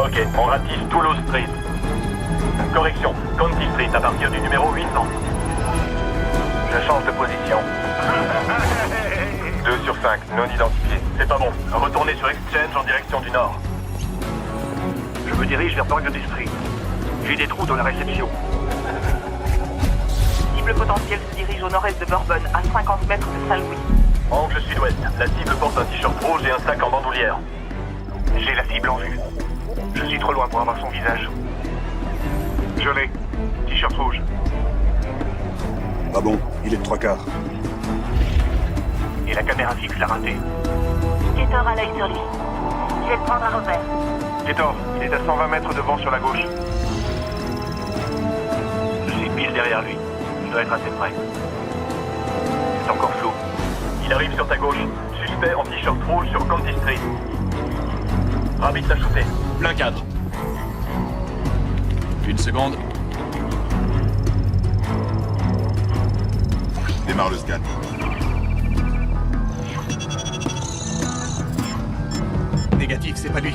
Ok, on ratisse Toulouse Street. Correction, County Street à partir du numéro 800. Je change de position. 2 sur 5, non identifié. C'est pas bon. Retournez sur Exchange en direction du nord. Je me dirige vers Burgundy Street. J'ai des trous dans la réception. Cible potentielle se dirige au nord-est de Bourbon, à 50 mètres de Saint-Louis. Angle sud-ouest. La cible porte un t-shirt rouge et un sac en bandoulière. J'ai la cible en vue. Je suis trop loin pour avoir son visage. Je l'ai. T-shirt rouge. Pas bon, il est de 3/4. Et la caméra fixe l'a raté. Ketor a l'œil sur lui. Je vais le prendre à revers. Ketor, il est à 120 mètres de vent sur la gauche. Je suis pile derrière lui. Je dois être assez près. C'est encore flou. Il arrive sur ta gauche. Suspect en t-shirt rouge sur County Street. Rabbit l'a shooté. Plein cadre. Une seconde. Démarre le scan. Négatif, c'est pas lui.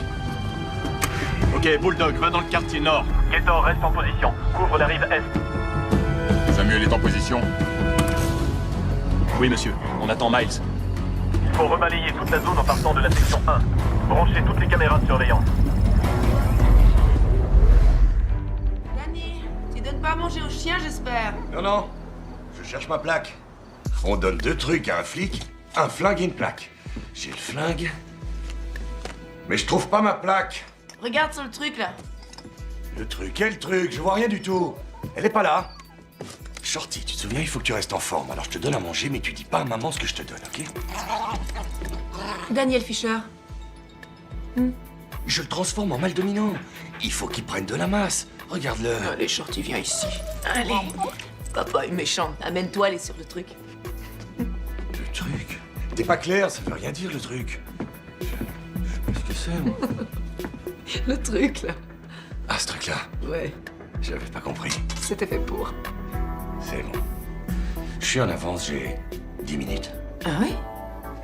Ok, Bulldog, va dans le quartier nord. Ketor reste en position. Couvre la rive est. Samuel est en position. Oui, monsieur. On attend Miles. Il faut rebalayer toute la zone en partant de la section 1. Branchez toutes les caméras de surveillance. Danny, tu donnes pas à manger aux chiens, j'espère. Non, non. Je cherche ma plaque. On donne 2 trucs à un flic, un flingue et une plaque. J'ai le flingue, mais je trouve pas ma plaque. Regarde sur le truc, là. Le truc, quel truc? Je vois rien du tout. Elle est pas là. Shorty, tu te souviens, il faut que tu restes en forme. Alors je te donne à manger, mais tu dis pas à maman ce que je te donne, ok? Daniel Fisher. Je le transforme en mâle dominant. Il faut qu'il prenne de la masse. Regarde-le. Allez, Shorty, viens ici. Allez. Papa est méchant. Amène-toi, aller sur le truc. Le truc? T'es pas clair, ça veut rien dire, le truc. Je sais pas ce que c'est, moi. Le truc, là. Ah, ce truc-là, Ouais, j'avais pas compris. c'était fait pour. C'est bon. Je suis en avance, j'ai 10 minutes. Ah oui?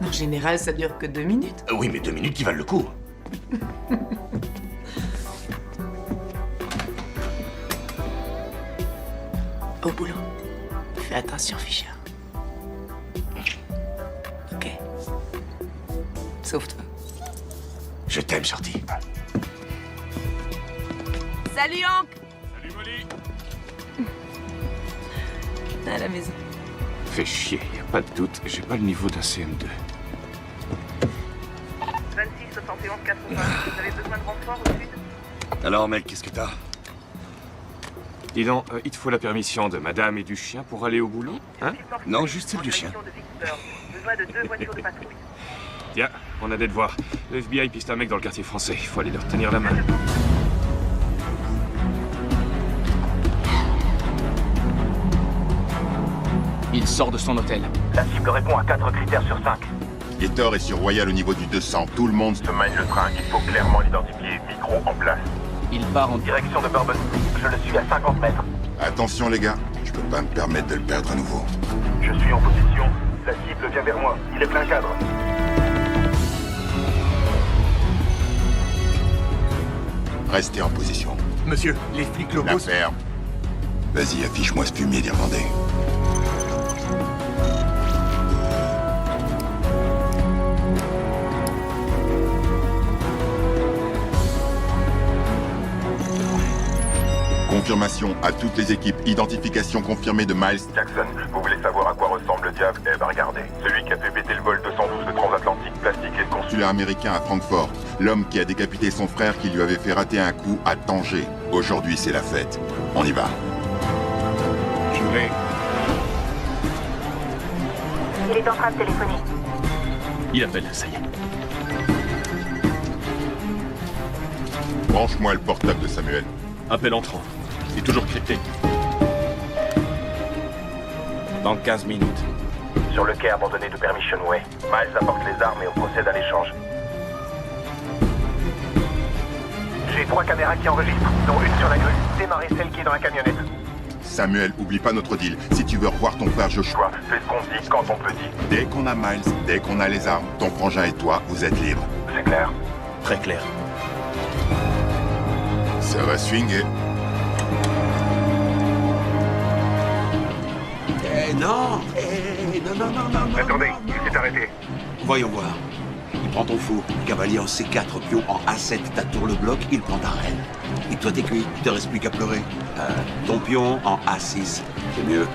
En général, ça dure que 2 minutes. Oui, mais 2 minutes qui valent le coup. Au boulot. Fais attention, Fisher. Ok. Sauve-toi. Je t'aime, Shorty. Salut, Hank! Salut, Molly. À la maison. Fait chier, y a pas de doute, j'ai pas le niveau d'un CM2. 26 71 80. Vous avez besoin de renfort au sud? Alors, mec, qu'est-ce que t'as? Dis donc, il te faut la permission de madame et du chien pour aller au boulot, hein? Non, juste celle du chien. Besoin de 2 voitures de patrouille. Tiens, on a des devoirs. Le FBI piste un mec dans le quartier français, il faut aller leur tenir la main. Il sort de son hôtel. La cible répond à 4 critères sur 5. Gator est sur Royal au niveau du 200. Tout le monde se mène le train. Il faut clairement l'identifier. Micro en place. Il part en Direction de Bourbon Street. Je le suis à 50 mètres. Attention les gars, je peux pas me permettre de le perdre à nouveau. Je suis en position. La cible vient vers moi. Il est plein cadre. Restez en position. Monsieur, les flics La locaux... ferme. Vas-y, affiche-moi ce fumier d'Irlandais. Confirmation à toutes les équipes. Identification confirmée de Miles Jackson, vous voulez savoir à quoi ressemble le diable? Eh ben regardez. Celui qui a fait péter le vol 212 de transatlantique plastique et le consul. consulat américain à Francfort. L'homme qui a décapité son frère qui lui avait fait rater un coup à Tanger. Aujourd'hui, c'est la fête. On y va. Je l'ai. Il est en train de téléphoner. Il appelle, ça y est. Branche-moi le portable de Samuel. Appel entrant. C'est toujours crypté. Dans 15 minutes. Sur le quai abandonné de Permission Way. Miles apporte les armes et on procède à l'échange. J'ai 3 caméras qui enregistrent, dont une sur la grue. Démarrez celle qui est dans la camionnette. Samuel, oublie pas notre deal. Si tu veux revoir ton frère Joshua, Fais ce qu'on dit quand on peut dire. dès qu'on a Miles, dès qu'on a les armes, ton frangin et toi, vous êtes libres. C'est clair. Très clair. Ça va swinguer. Non, non. Attendez, il s'est arrêté. Voyons voir. Il prend ton fou. Cavalier en C4, pion en A7, t'attours le bloc, il prend ta reine. Et toi t'es cuit, il te reste plus qu'à pleurer. Ton pion en A6, c'est mieux.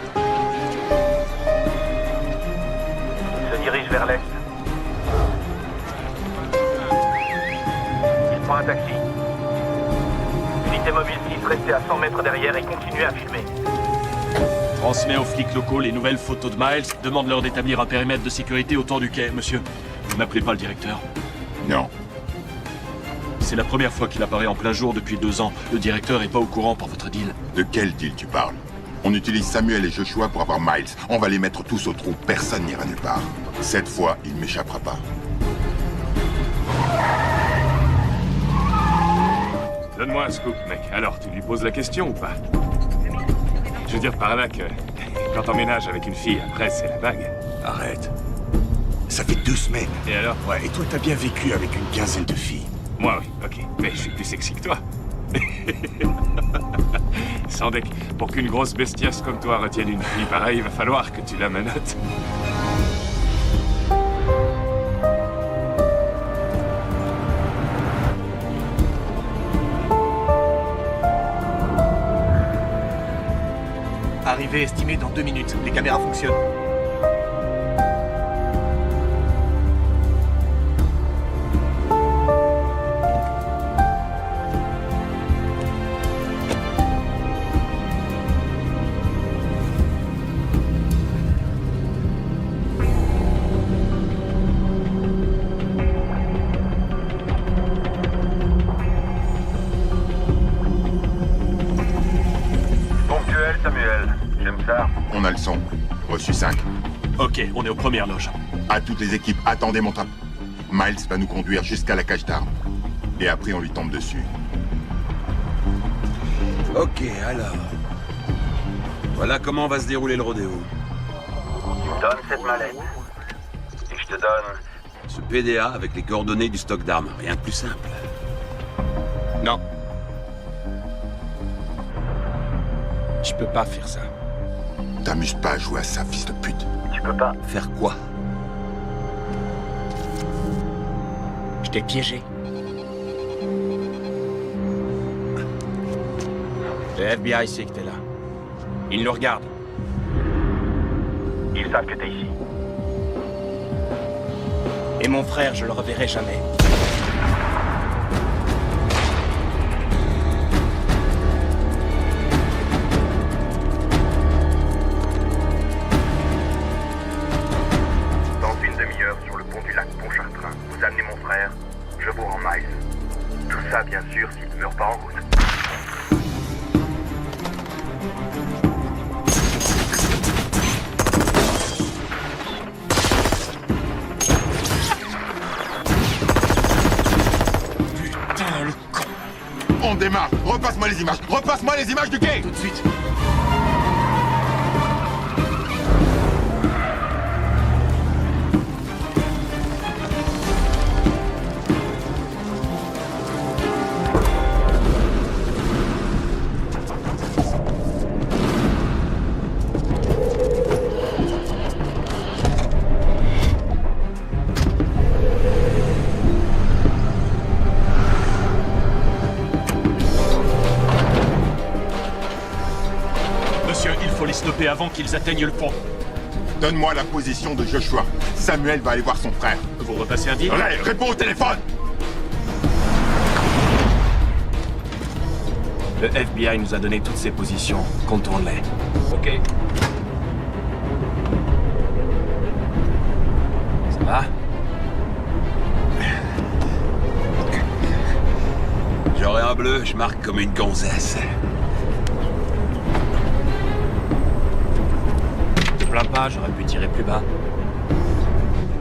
Il se dirige vers l'est. Il prend un taxi. Unité mobile 6, restez à 100 mètres derrière et continuez à filmer. Transmets aux flics locaux les nouvelles photos de Miles. Demande-leur d'établir un périmètre de sécurité autour du quai, monsieur. Vous n'appelez pas le directeur? Non. C'est la première fois qu'il apparaît en plein jour depuis 2 ans. Le directeur est pas au courant pour votre deal. De quel deal tu parles? On utilise Samuel et Joshua pour avoir Miles. On va les mettre tous au trou. Personne n'ira nulle part. Cette fois, il ne m'échappera pas. Donne-moi un scoop, mec. Alors, tu lui poses la question ou pas? Je veux dire par là que quand t'emménages avec une fille, après, c'est la bague. Arrête. Ça fait 2 semaines. Et alors? Ouais, et toi, t'as bien vécu avec une quinzaine de filles. Moi, oui, ok. Mais je suis plus sexy que toi. Sandek, pour qu'une grosse bestiace comme toi retienne une fille pareille, il va falloir que tu la menottes. Arrivée estimée dans 2 minutes. Les caméras fonctionnent. Ponctuel, Samuel. J'aime ça. On a le son. Reçu 5. Ok, on est aux premières loges. À toutes les équipes, attendez mon train. Miles va nous conduire jusqu'à la cage d'armes. Et après, on lui tombe dessus. Ok, alors. Voilà comment va se dérouler le rodéo. Tu me donnes cette mallette. Et je te donne... Ce PDA avec les coordonnées du stock d'armes. Rien de plus simple. Non. Je peux pas faire ça. T'amuses pas à jouer à ça, fils de pute. Tu peux pas. Faire quoi? Je t'ai piégé. Le FBI sait que t'es là. Ils nous regardent. Ils savent que t'es ici. Et mon frère, je le reverrai jamais. Dans une demi-heure, sur le pont du lac Pontchartrain, vous amenez mon frère, je vous rends Miles. Tout ça, bien sûr, s'il ne meurt pas en route. Putain, le con. On démarre. Repasse-moi les images. Repasse-moi les images du quai. Tout de suite. Monsieur, il faut les stopper avant qu'ils atteignent le pont. Donne-moi la position de Joshua. Samuel va aller voir son frère. Vous repassez un deal? Allez, réponds au téléphone. Le FBI nous a donné toutes ces positions. Contourne-les. Ok. Ça va? J'aurai un bleu, je marque comme une gonzesse. Te plains pas, j'aurais pu tirer plus bas.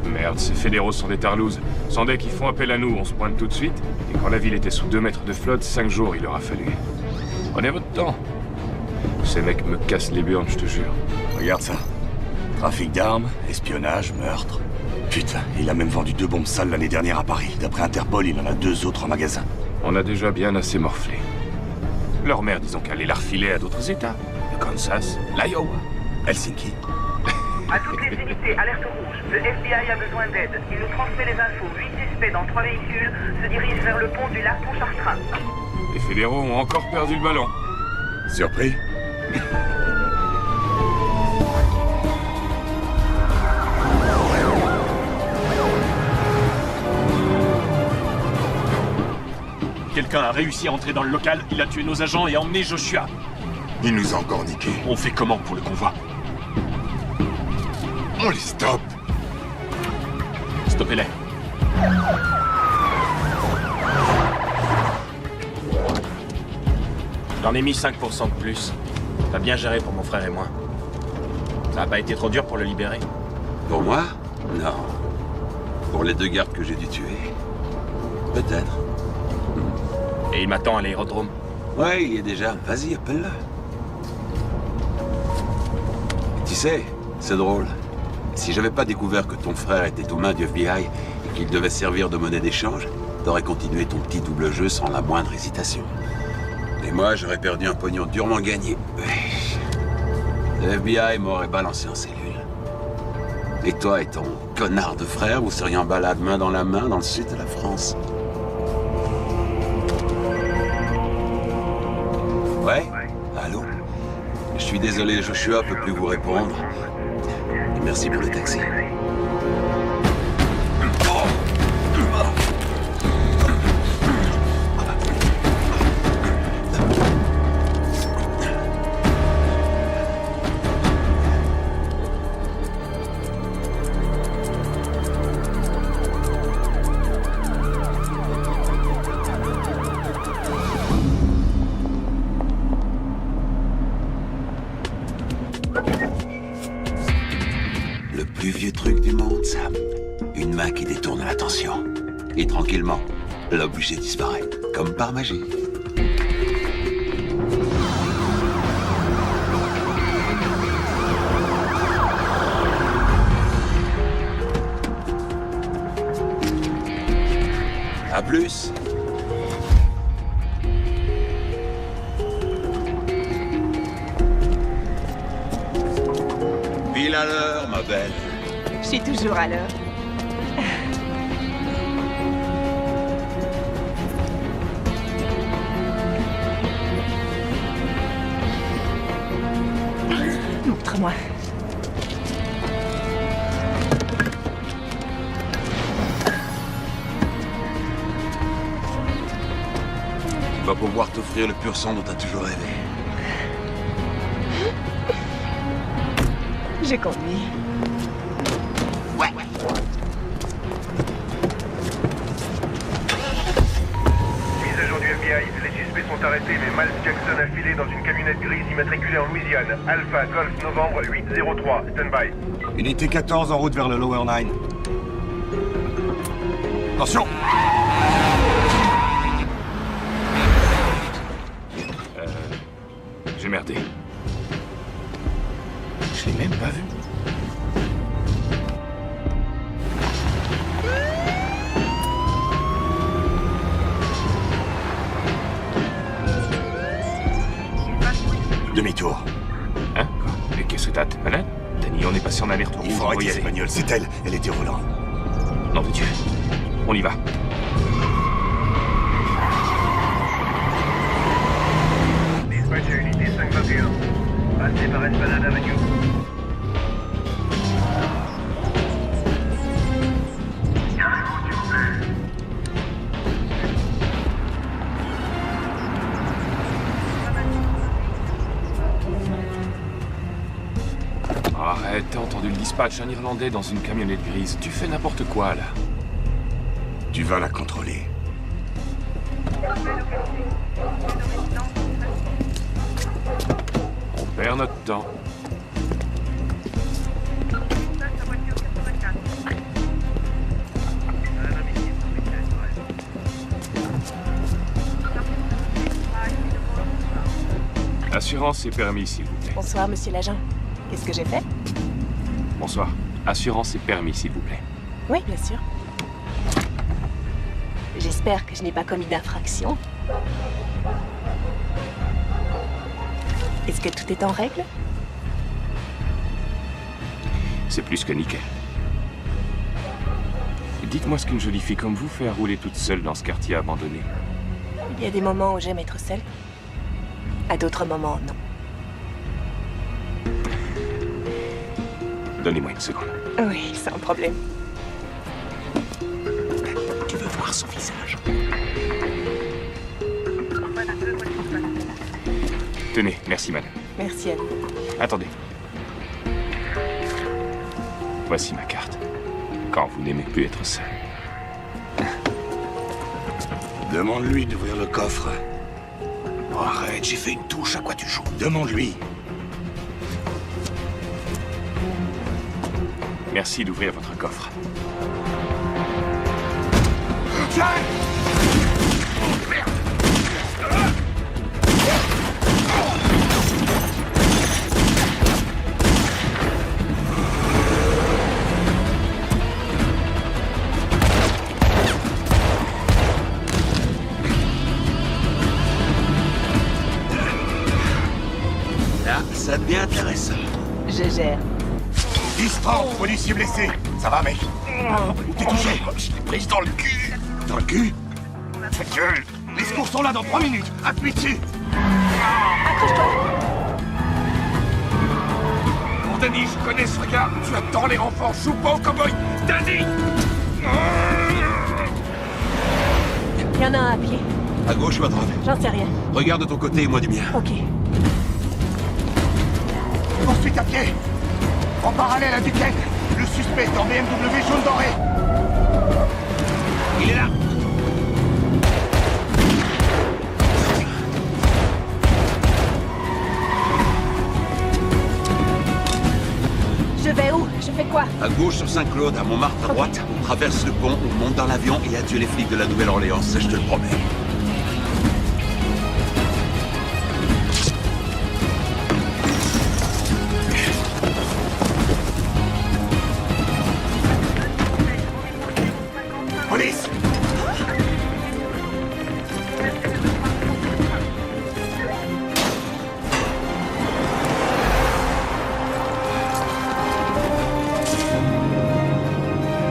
Merde, ces fédéraux sont des tarlouses. Sandek, ils font appel à nous, on se pointe tout de suite. Et quand la ville était sous 2 mètres de flotte, 5 jours il leur a fallu. Prenez votre temps. Ces mecs me cassent les burnes, je te jure. Regarde ça. Trafic d'armes, espionnage, meurtre. Putain, il a même vendu 2 bombes sales l'année dernière à Paris. D'après Interpol, il en a 2 autres en magasin. On a déjà bien assez morflé. Leur mère, disons qu'elle allait la refiler à d'autres États. Le Kansas, l'Iowa, Helsinki. À toutes les unités, alerte rouge. Le FBI a besoin d'aide. Il nous transmet les infos. 8 suspects dans 3 véhicules se dirigent vers le pont du lac Pontchartrain. Les fédéraux ont encore perdu le ballon. Surpris? Quelqu'un a réussi à entrer dans le local, il a tué nos agents et a emmené Joshua. Il nous a encore niqués. On fait comment pour le convoi? On les stoppe. Stoppez-les. J'en ai mis 5% de plus. T'as bien géré pour mon frère et moi. Ça a pas été trop dur pour le libérer? Pour moi? Non. Pour les 2 gardes que j'ai dû tuer? Peut-être. Et il m'attend à l'aérodrome. Ouais, il y est déjà. Vas-y, appelle-le. Tu sais, c'est drôle. Si j'avais pas découvert que ton frère était aux mains du FBI et qu'il devait servir de monnaie d'échange, t'aurais continué ton petit double jeu sans la moindre hésitation. Et moi, j'aurais perdu un pognon durement gagné. Le FBI m'aurait balancé en cellule. Et toi et ton connard de frère, vous seriez en balade main dans la main dans le sud de la France. Ouais? Allô? Je suis désolé, Joshua peut plus vous répondre. Et merci pour le taxi. Le plus vieux truc du monde, Sam. Une main qui détourne l'attention. Et tranquillement, l'objet disparaît, comme par magie. À plus. Pile à l'heure, ma belle. Je suis toujours à l'heure. Montre-moi. Tu vas pouvoir t'offrir le pur sang dont t'as toujours rêvé. J'ai conduit. Ouais. Mise à jour du FBI, les suspects sont arrêtés, mais Miles Jackson a filé dans une camionnette grise immatriculée en Louisiane. Alpha Golf Novembre 803, stand-by. Unité 14 en route vers le Lower Nine. Attention! J'ai merdé. Je l'ai même pas vu. Demi-tour. Hein? Quoi? Et qu'est-ce que t'as? T'es malade? Danny, on est passé en alerte rouge. Il faut on va arrêter y cette aller. bagnole, c'est elle. Elle était au volant. Nom de Dieu. On y va. Dispatch à unité 521. Passez par Esplanade Avenue. Arrête, t'as entendu le dispatch, un Irlandais dans une camionnette grise. Tu fais n'importe quoi, là. Tu vas la contrôler. On perd notre temps. Assurance et permis, s'il vous plaît. Bonsoir, monsieur l'agent. Qu'est-ce que j'ai fait? Bonsoir. Assurance et permis, s'il vous plaît. Oui, bien sûr. J'espère que je n'ai pas commis d'infraction. Est-ce que tout est en règle? C'est plus que nickel. Dites-moi ce qu'une jolie fille comme vous fait à rouler toute seule dans ce quartier abandonné. Il y a des moments où j'aime être seule. À d'autres moments, non. Donnez-moi une seconde. Oui, sans problème. Tu veux voir son visage? Tenez, merci madame. Merci à vous. Attendez. Voici ma carte. Quand vous n'aimez plus être seul. Demande-lui d'ouvrir le coffre. Oh, arrête, j'ai fait une touche, à quoi tu joues? Demande-lui. Merci d'ouvrir votre coffre. Là, ça devient intéressant. Je gère. Distant, policier blessé. Ça va, mec? T'es touché? Je l'ai prise dans le cul. Dans le cul? Ta gueule! Les secours sont là dans 3 minutes. Appuie dessus. Accroche-toi. Mon Danny, je connais ce regard. Tu attends les renforts. Joue pas au cow-boy. Danny! Il y en a un à pied. À gauche ou à droite? J'en sais rien. Regarde de ton côté et moi du mien. Ok. Poursuite à pied. En parallèle à Duquesne. Le suspect est en BMW jaune doré. Il est là. Je vais où? Je fais quoi? À gauche sur Saint-Claude, à Montmartre à droite. On traverse le pont, on monte dans l'avion et adieu les flics de la Nouvelle-Orléans, ça je te le promets. Police!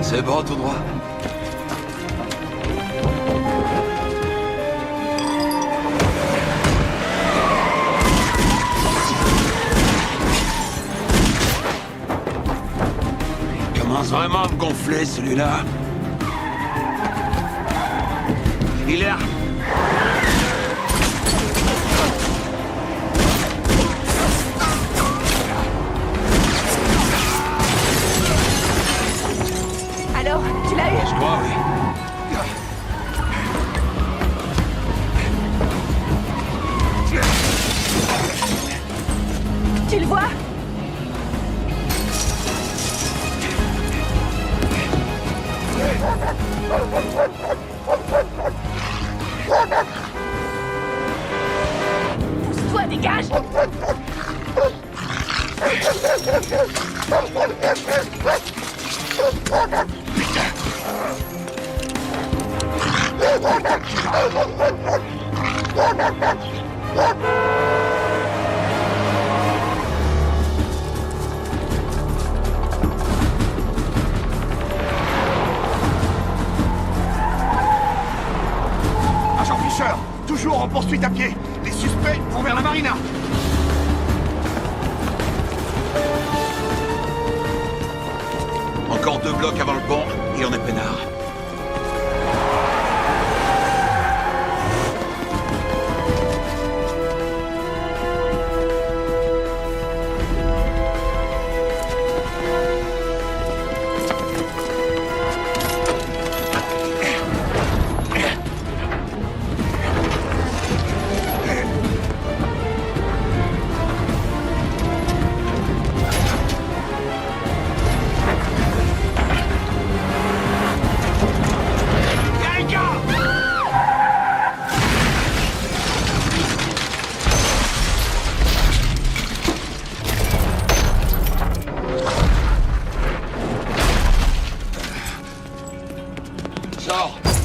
C'est bon, tout droit. Il commence vraiment à me gonfler, celui-là. Il est là. Alors, tu l'as eu? Je crois, oui. Tu le vois? Pousse-toi, dégage! Agent Fisher, toujours en poursuite à pied. Les suspects vont vers la marina. Encore 2 blocs avant le pont et on est peinard.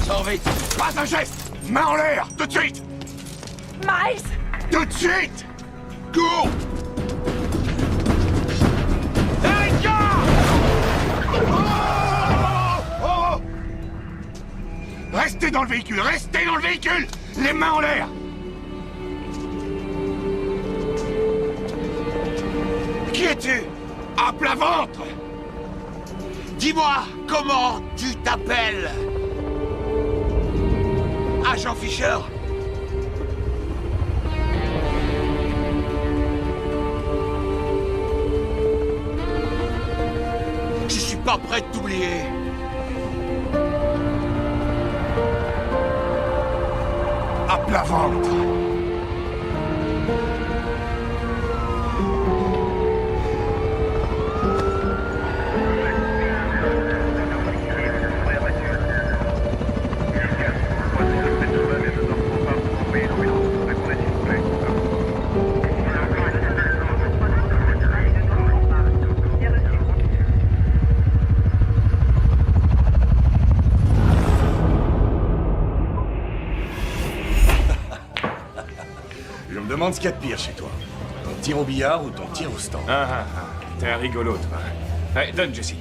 Sors vite. Pas un geste. Main en l'air, tout de suite. Miles! Tout de suite. Cours! Restez dans le véhicule! Restez dans le véhicule! Les mains en l'air! Qui es-tu? À plat ventre! Dis-moi, comment tu t'appelles? Agent Fisher? Je suis pas prêt de t'oublier. À plat ventre. Je me demande ce qu'il y a de pire chez toi. Ton tir au billard ou ton tir au stand. T'es un rigolo, toi. Allez, donne, Jessie.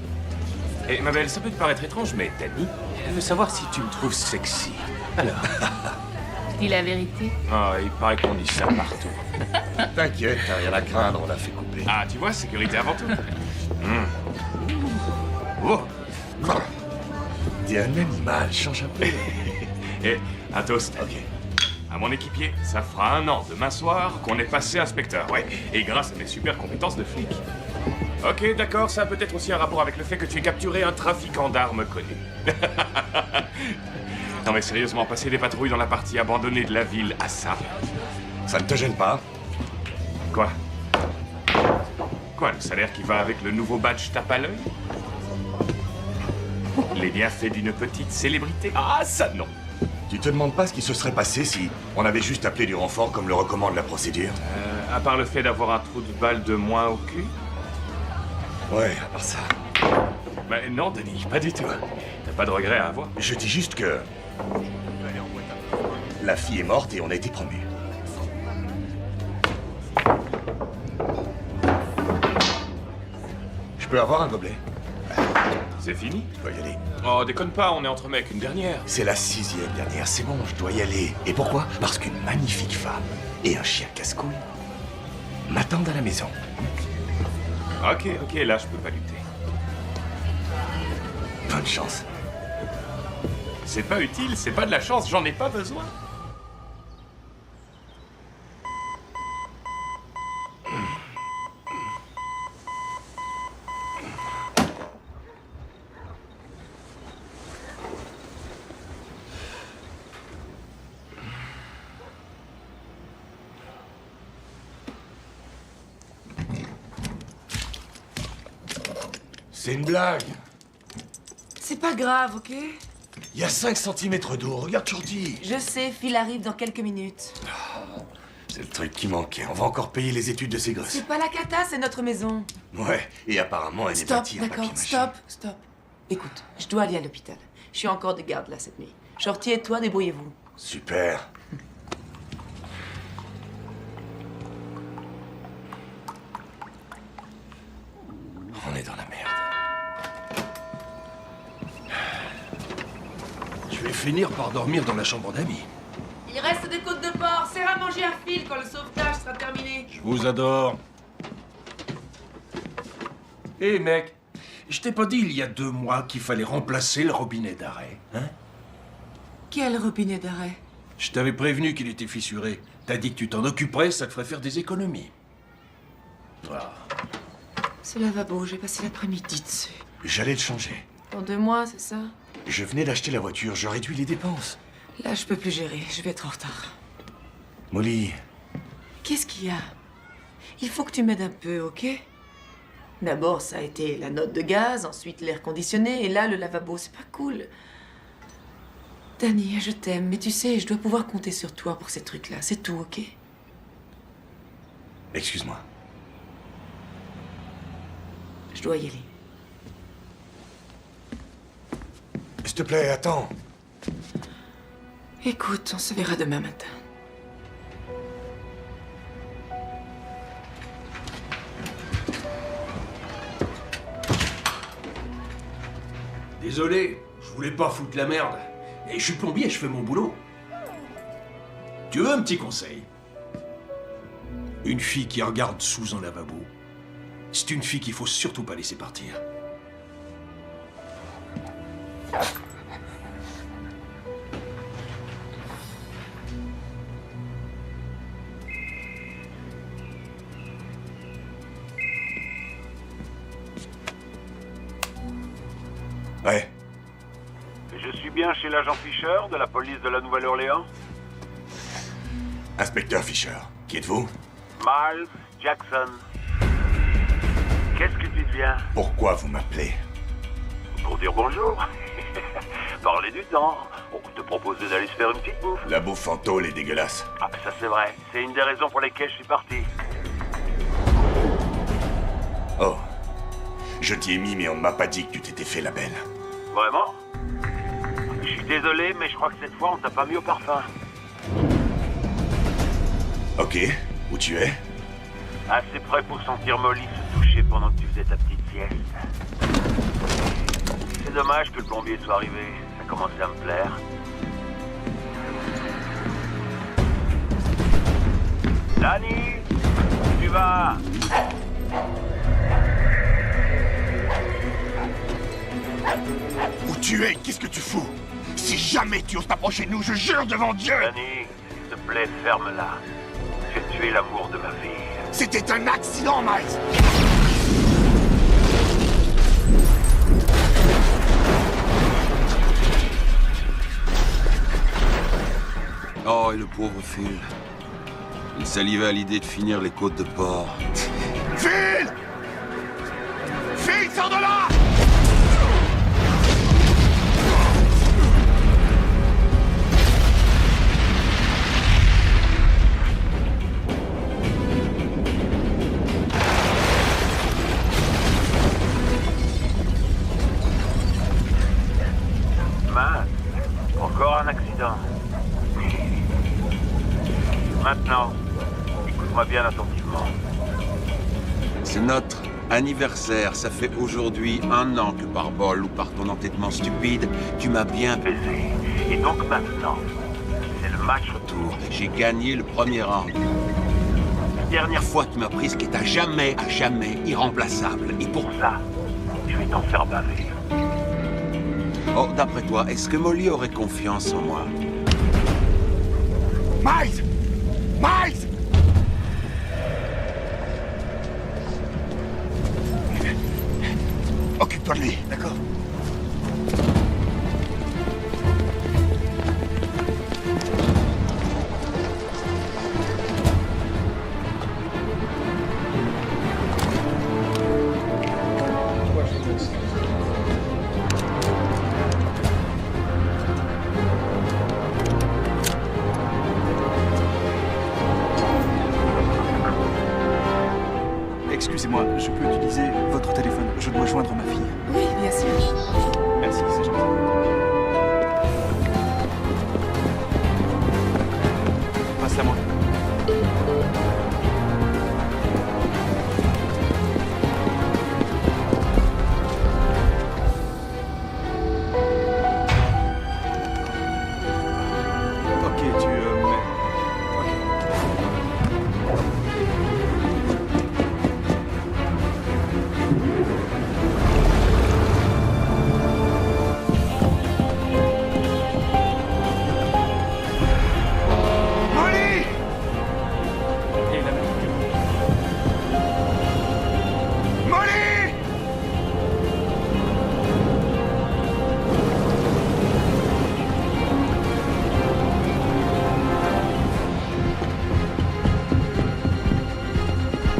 Et ma belle, ça peut te paraître étrange, mais Danny, elle veut savoir si tu me trouves sexy. Alors. Dis la vérité. Ah, il paraît qu'on dit ça partout. T'inquiète, t'as rien à craindre, on l'a fait couper. Ah, tu vois, sécurité avant tout. Oh. T'es un animal, change un peu. Et un toast. Ok. À mon équipier, ça fera 1 an demain soir qu'on est passé inspecteur, ouais. Et grâce à mes super compétences de flic. Ok, d'accord, ça a peut-être aussi un rapport avec le fait que tu aies capturé un trafiquant d'armes connu. Non mais sérieusement, passer des patrouilles dans la partie abandonnée de la ville à ça. Ça ne te gêne pas? Quoi? Quoi, le salaire qui va avec le nouveau badge tape à l'œil? Les bienfaits d'une petite célébrité? Ah, ça non! Tu te demandes pas ce qui se serait passé si on avait juste appelé du renfort comme le recommande la procédure? À part le fait d'avoir un trou de balle de moins au cul? Ouais, à part ça. Bah non, Denis, pas du tout. T'as pas de regrets à avoir? Je dis juste que... la fille est morte et on a été promus. Je peux avoir un gobelet? C'est fini? Je dois y aller. Oh, déconne pas, on est entre mecs, une dernière. C'est la 6e dernière, c'est bon, je dois y aller. Et pourquoi? Parce qu'une magnifique femme et un chien casse-couille m'attendent à la maison. Ok, là je peux pas lutter. Bonne chance. C'est pas utile, c'est pas de la chance, j'en ai pas besoin. C'est une blague. C'est pas grave, ok? Il y a 5 cm d'eau, regarde Shorty. Je sais, Phil arrive dans quelques minutes. C'est le truc qui manquait, on va encore payer les études de ces gosses. C'est pas la cata, c'est notre maison. Ouais, et apparemment elle est Stop, bâtie en d'accord, papier-mâché. stop. Écoute, je dois aller à l'hôpital. Je suis encore de garde là cette nuit. Shorty et toi, débrouillez-vous. Super. On est dans la merde. Je vais finir par dormir dans la chambre d'amis. Il reste des côtes de porc. Serre à manger à Phil quand le sauvetage sera terminé. Je vous adore. Hé mec, je t'ai pas dit il y a 2 mois qu'il fallait remplacer le robinet d'arrêt, hein? Quel robinet d'arrêt? Je t'avais prévenu qu'il était fissuré. T'as dit que tu t'en occuperais, ça te ferait faire des économies. Voilà. Ce lavabo, j'ai passé l'après-midi dessus. J'allais le changer. Dans 2 mois, c'est ça? Je venais d'acheter la voiture, je réduis les dépenses. Là, je peux plus gérer. Je vais être en retard. Molly, Qu'est-ce qu'il y a? Il faut que tu m'aides un peu, ok? D'abord, ça a été la note de gaz, ensuite l'air conditionné, et là, le lavabo, c'est pas cool. Danny, je t'aime, mais tu sais, je dois pouvoir compter sur toi pour ces trucs-là. C'est tout, ok? excuse-moi. Je dois y aller. S'il te plaît, attends. Écoute, on se verra demain matin. Désolé, je voulais pas foutre la merde. Et je suis plombier, je fais mon boulot. Tu veux un petit conseil? Une fille qui regarde sous un lavabo, c'est une fille qu'il faut surtout pas laisser partir. Ouais. Je suis bien chez l'agent Fisher de la police de la Nouvelle-Orléans? Inspecteur Fisher, qui êtes-vous? Miles Jackson. Qu'est-ce que tu deviens? Pourquoi vous m'appelez? Pour dire bonjour. Parler du temps. On te proposait d'aller se faire une petite bouffe. La bouffe en tôle est dégueulasse. Ah, ça c'est vrai. C'est une des raisons pour lesquelles je suis parti. Oh. Je t'y ai mis, mais on ne m'a pas dit que tu t'étais fait la belle. Vraiment? Je suis désolé, mais je crois que cette fois, on t'a pas mis au parfum. Ok. Où tu es? Assez près pour sentir Molly se toucher pendant que tu faisais ta petite sieste. C'est dommage que le plombier soit arrivé. Ça commençait à me plaire. Danny, tu vas? Où tu es? Qu'est-ce que tu fous? Si jamais tu oses t'approcher de nous, je jure devant Dieu! Danny, s'il te plaît, ferme-la. Tu as tué l'amour de ma vie. C'était un accident, Miles! Oh, et le pauvre Phil. Il salivait à l'idée de finir les côtes de porc. Phil! Phil, sors de là! Mince, encore un accident. Maintenant, écoute-moi bien attentivement. C'est notre anniversaire. Ça fait aujourd'hui 1 an que par bol ou par ton entêtement stupide, tu m'as bien baisé. Et donc maintenant, c'est le match retour. J'ai gagné le premier round. La dernière fois, tu m'as pris ce qui est à jamais irremplaçable. Et pour ça, je vais t'en faire baver. Oh, d'après toi, est-ce que Molly aurait confiance en moi? Miles! Miles! Occupe-toi de lui, d'accord? Excusez-moi, je peux utiliser votre téléphone. Je dois joindre ma fille. Oui, bien sûr. Merci, c'est gentil. Passe-la moi. Ok, tu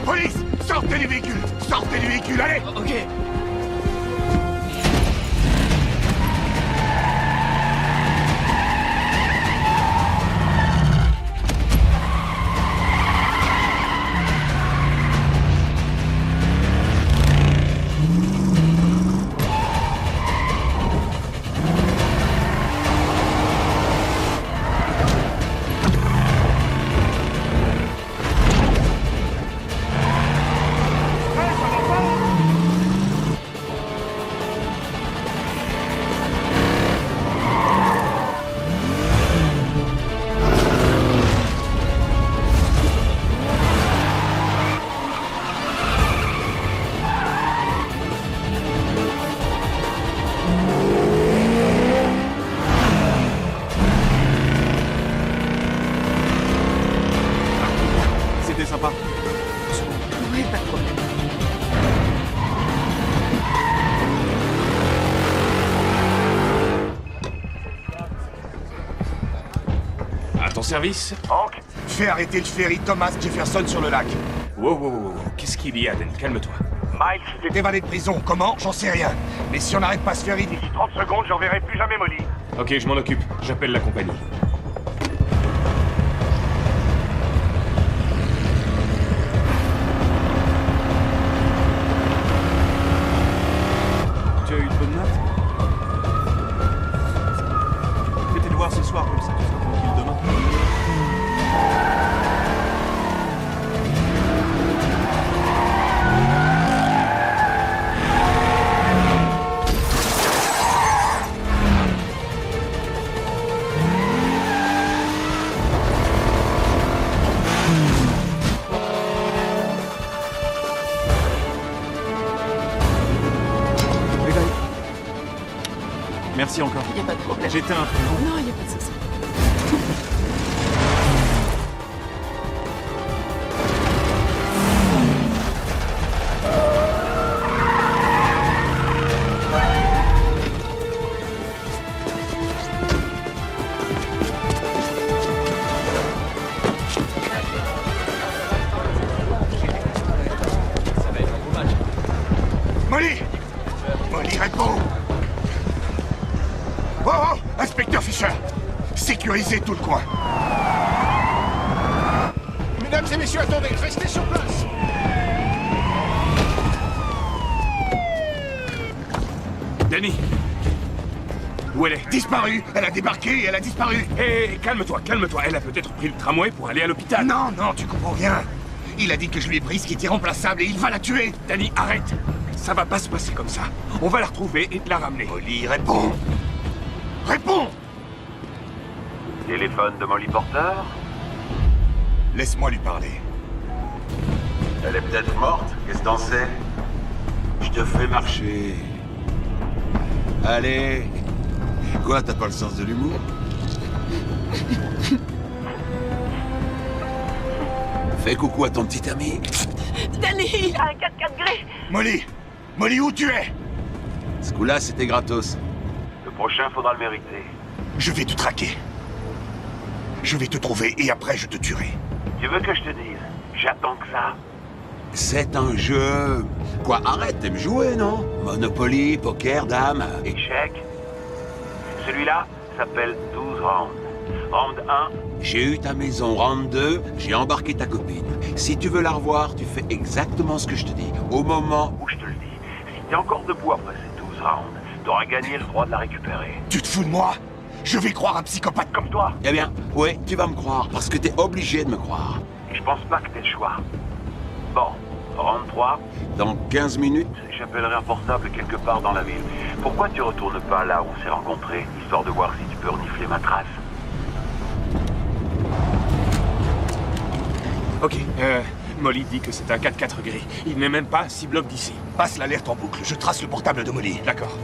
Police! Sortez du véhicule! Sortez du véhicule, allez! Ok. pas. Oui, pas de problème. À ton service? Hank, Fais arrêter le ferry Thomas Jefferson sur le lac. Wow. Qu'est-ce qu'il y a, Dan? Calme-toi. Miles, T'es évadé de prison, comment? J'en sais rien. Mais si on n'arrête pas ce ferry... d'ici 30 secondes, j'enverrai plus jamais Molly. Ok, je m'en occupe. J'appelle la compagnie. Tu as eu de bonnes notes? Fais tes devoirs ce soir, comme ça tu seras tranquille demain. Merci encore. Y a pas de problème. J'étais un peu... Non, y a pas de souci. Molly! Molly, réponds! Oh, Inspecteur Fisher! Sécurisez tout le coin! Mesdames et messieurs, attendez, restez sur place. Danny! Où elle est? Disparue! Elle a débarqué et elle a disparu! Hé, calme-toi. Elle a peut-être pris le tramway pour aller à l'hôpital. Non, tu comprends rien! Il a dit que je lui ai pris ce qui était irremplaçable et il va la tuer! Danny, arrête! Ça va pas se passer comme ça. On va la retrouver et te la ramener. Molly, réponds! Réponds! Téléphone de Molly Porter? Laisse-moi lui parler. Elle est peut-être morte, qu'est-ce que t'en sais? Je te fais marcher. Allez. Quoi, t'as pas le sens de l'humour? Fais coucou à ton petit ami. Danny, il a un 4x4 gris. Molly, où tu es? Ce coup-là, c'était gratos. Le prochain, faudra le mériter. Je vais te traquer. Je vais te trouver et après je te tuerai. Tu veux que je te dise? J'attends que ça. C'est un jeu. Quoi, arrête, t'aimes jouer, non? Monopoly, poker, dame. Échec. Celui-là s'appelle 12 rounds. Round 1. J'ai eu ta maison, round 2, j'ai embarqué ta copine. Si tu veux la revoir, tu fais exactement ce que je te dis. Au moment où je te le dis, si t'es encore debout après ces 12 rounds, t'auras gagné le droit de la récupérer. Tu te fous de moi? Je vais croire un psychopathe comme toi? Eh bien, ouais, tu vas me croire, parce que t'es obligé de me croire. Et je pense pas que t'aies le choix. Bon, round 3. Dans 15 minutes, j'appellerai un portable quelque part dans la ville. Pourquoi tu retournes pas là où on s'est rencontrés, histoire de voir si tu peux renifler ma trace? Ok, Molly dit que c'est un 4x4 gris. Il n'est même pas à 6 blocs d'ici. Passe l'alerte en boucle, je trace le portable de Molly. D'accord.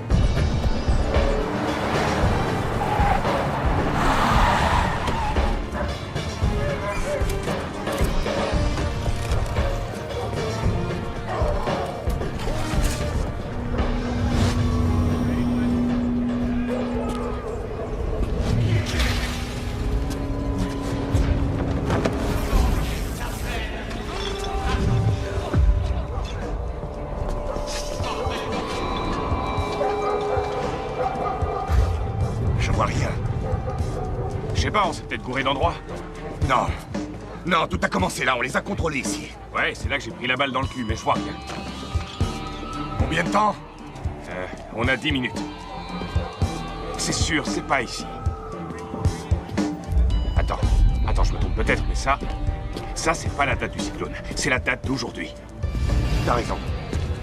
Je sais pas, on s'est peut-être gouré d'endroit. Non, tout a commencé là, on les a contrôlés ici. Ouais, c'est là que j'ai pris la balle dans le cul, mais je vois rien. Combien de temps? On a 10 minutes. C'est sûr, c'est pas ici. Attends, je me trompe peut-être, mais ça c'est pas la date du cyclone. C'est la date d'aujourd'hui. T'as raison.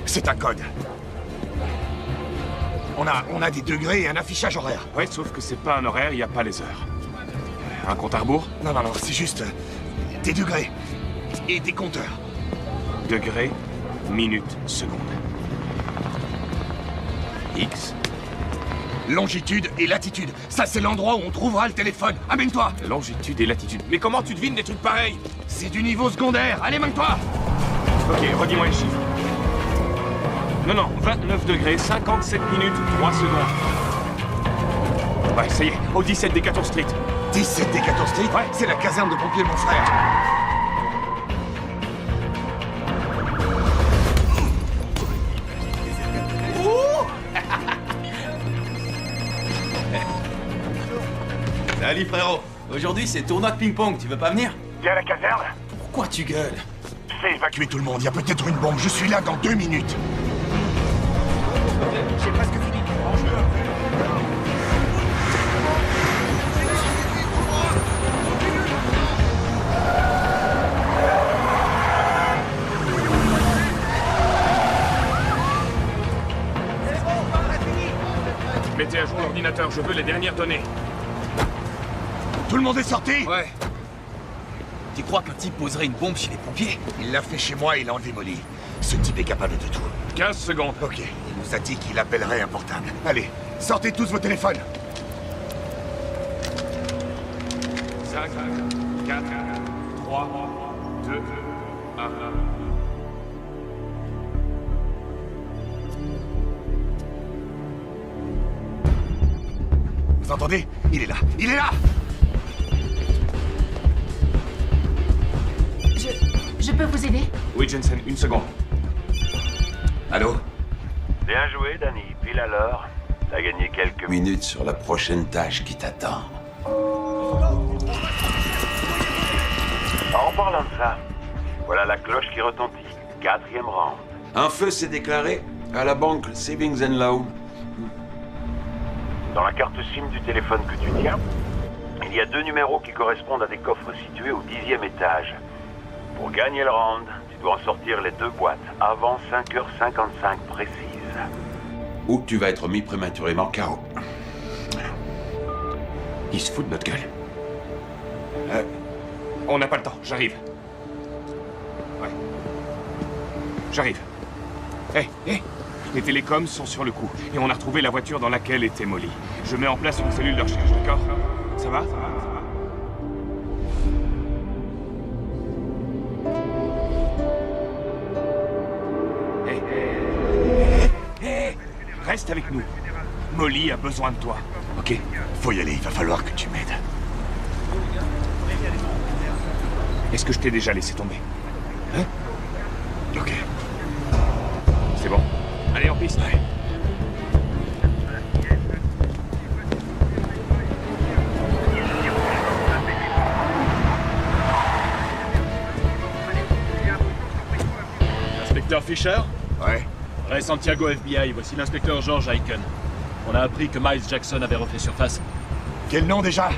C'est un code. On a des degrés et un affichage horaire. Ouais, sauf que c'est pas un horaire, il n'y a pas les heures. Un compte à rebours? Non, c'est juste des degrés et des compteurs. Degrés, minutes, secondes. X, Longitude et latitude. Ça, c'est l'endroit où on trouvera le téléphone. Amène-toi. Longitude et latitude. Mais comment tu devines des trucs pareils? C'est du niveau secondaire. Allez, mène-toi. Ok, redis-moi les chiffres. Non, 29 degrés, 57 minutes, 3 secondes. Ouais, ça y est, au 17 Decatur Street. 17 Decatur Street? Ouais. C'est la caserne de pompiers de mon frère. Salut frérot. Aujourd'hui c'est tournoi de ping-pong, tu veux pas venir? T'es à la caserne? Pourquoi tu gueules? Fais évacuer tout le monde, il y a peut-être une bombe. Je suis là dans 2 minutes. J'ai presque fini. Mettez à jour l'ordinateur, je veux les dernières données. Tout le monde est sorti? Ouais. Tu crois qu'un type poserait une bombe chez les pompiers? Il l'a fait chez moi et il l'a enlevé Molly. Ce type est capable de tout. 15 secondes. Ok, il nous a dit qu'il appellerait un portable. Allez, sortez tous vos téléphones. 5, 4, 3, 2, 1. Vous entendez? Il est là. Il est là! Je peux vous aider? Oui, Jensen, une seconde. Allô? Bien joué, Danny. Pile à l'heure. T'as gagné quelques Minutes sur la prochaine tâche qui t'attend. En parlant de ça, voilà la cloche qui retentit. 4e rang. Un feu s'est déclaré à la banque Savings and Loan. Dans la carte SIM du téléphone que tu tiens, il y a 2 numéros qui correspondent à des coffres situés au 10e étage. Pour gagner le round, tu dois en sortir les 2 boîtes avant 5h55 précises. Ou tu vas être mis prématurément KO. Il se fout de notre gueule. On n'a pas le temps, j'arrive. Ouais. J'arrive. Hé. Les télécoms sont sur le coup, et on a retrouvé la voiture dans laquelle était Molly. Je mets en place une cellule de recherche, d'accord? Ça va? Hé. Reste avec nous. Molly a besoin de toi, ok? Faut y aller, il va falloir que tu m'aides. Est-ce que je t'ai déjà laissé tomber? Hein? Ok. C'est bon. Allez, en piste. Ouais. Inspecteur Fisher? Ouais. Ray Santiago FBI, voici l'inspecteur George Aiken. On a appris que Miles Jackson avait refait surface. Quel nom déjà?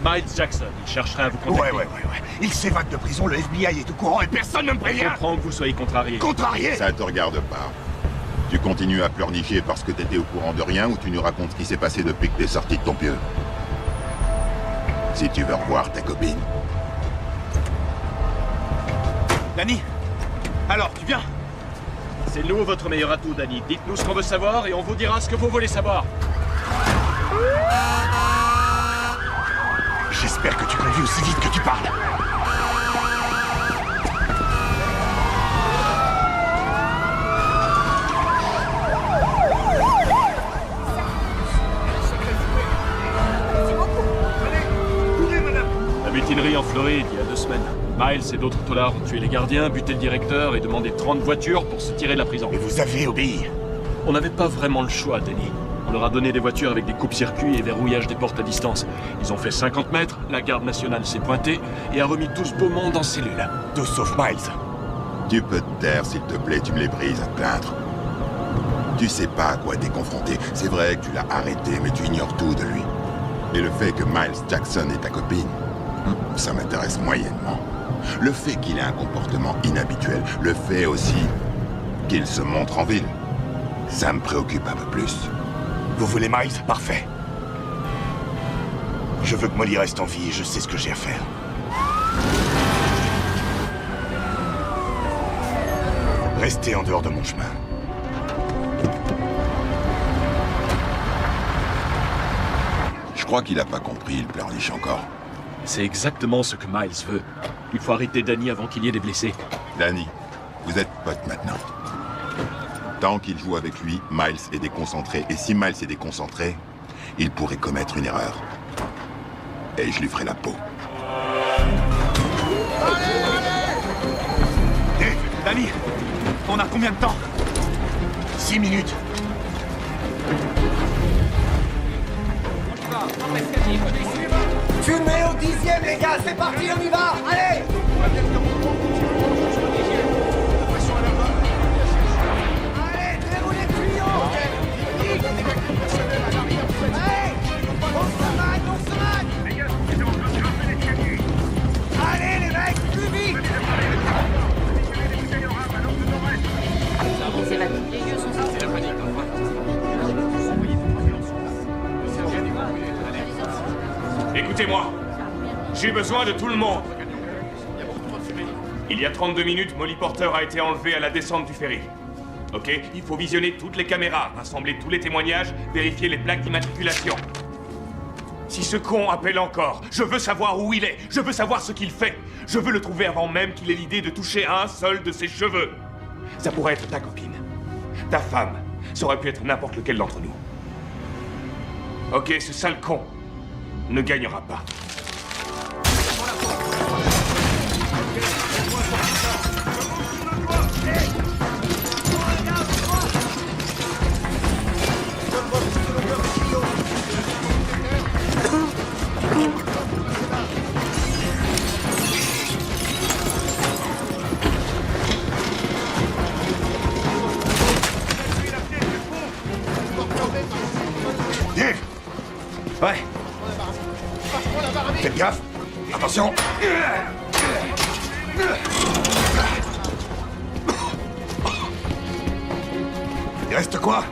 Miles Jackson, il chercherait à vous contacter. Ouais. Il s'évade de prison, le FBI est au courant et personne ne me Je prévient. comprends que vous soyez contrarié. Contrarié? Ça te regarde pas. Tu continues à pleurnicher parce que t'étais au courant de rien ou tu nous racontes ce qui s'est passé depuis que t'es sorti de ton pieu? Si tu veux revoir ta copine. Danny? Alors, tu viens? C'est nous votre meilleur atout, Danny. Dites-nous ce qu'on veut savoir et on vous dira ce que vous voulez savoir. J'espère que tu conduis aussi vite que tu parles. La mutinerie en Floride, il y a 2 semaines. Miles et d'autres tolards ont tué les gardiens, buté le directeur et demandé 30 voitures pour se tirer de la prison. Et vous avez obéi? On n'avait pas vraiment le choix, Danny. On leur a donné des voitures avec des coupes-circuits et verrouillage des portes à distance. Ils ont fait 50 mètres, la garde nationale s'est pointée et a remis tout ce beau monde en cellule. Tous sauf Miles. Tu peux te taire, s'il te plaît, tu me les brises à te plaindre. Tu sais pas à quoi t'es confronté. C'est vrai que tu l'as arrêté, mais tu ignores tout de lui. Et le fait que Miles Jackson est ta copine, ça m'intéresse moyennement. Le fait qu'il ait un comportement inhabituel, le fait aussi qu'il se montre en ville, ça me préoccupe un peu plus. Vous voulez Miles? Parfait. Je veux que Molly reste en vie et je sais ce que j'ai à faire. Restez en dehors de mon chemin. crois qu'il a pas compris, il pleurniche encore. C'est exactement ce que Miles veut. Il faut arrêter Danny avant qu'il y ait des blessés. Danny, vous êtes potes maintenant. Tant qu'il joue avec lui, Miles est déconcentré. Et si Miles est déconcentré, il pourrait commettre une erreur. Et je lui ferai la peau. Hé, Danny, on a combien de temps? 6 minutes. Fumez au 10e, les gars, c'est parti, on y va, allez! Allez, déroulez le tuyau! Allez! On se manie! Allez, les mecs, plus vite! C'est va, les yeux sont sortis. C'est la panique, Écoutez-moi, j'ai besoin de tout le monde. Il y a 32 minutes, Molly Porter a été enlevée à la descente du ferry. Ok? Il faut visionner toutes les caméras, rassembler tous les témoignages, vérifier les plaques d'immatriculation. Si ce con appelle encore, je veux savoir où il est, je veux savoir ce qu'il fait. Je veux le trouver avant même qu'il ait l'idée de toucher un seul de ses cheveux. Ça pourrait être ta copine, ta femme, ça aurait pu être n'importe lequel d'entre nous. Ok, ce sale con ne gagnera pas. Dave! Ouais. Faites gaffe! Attention! Il reste quoi?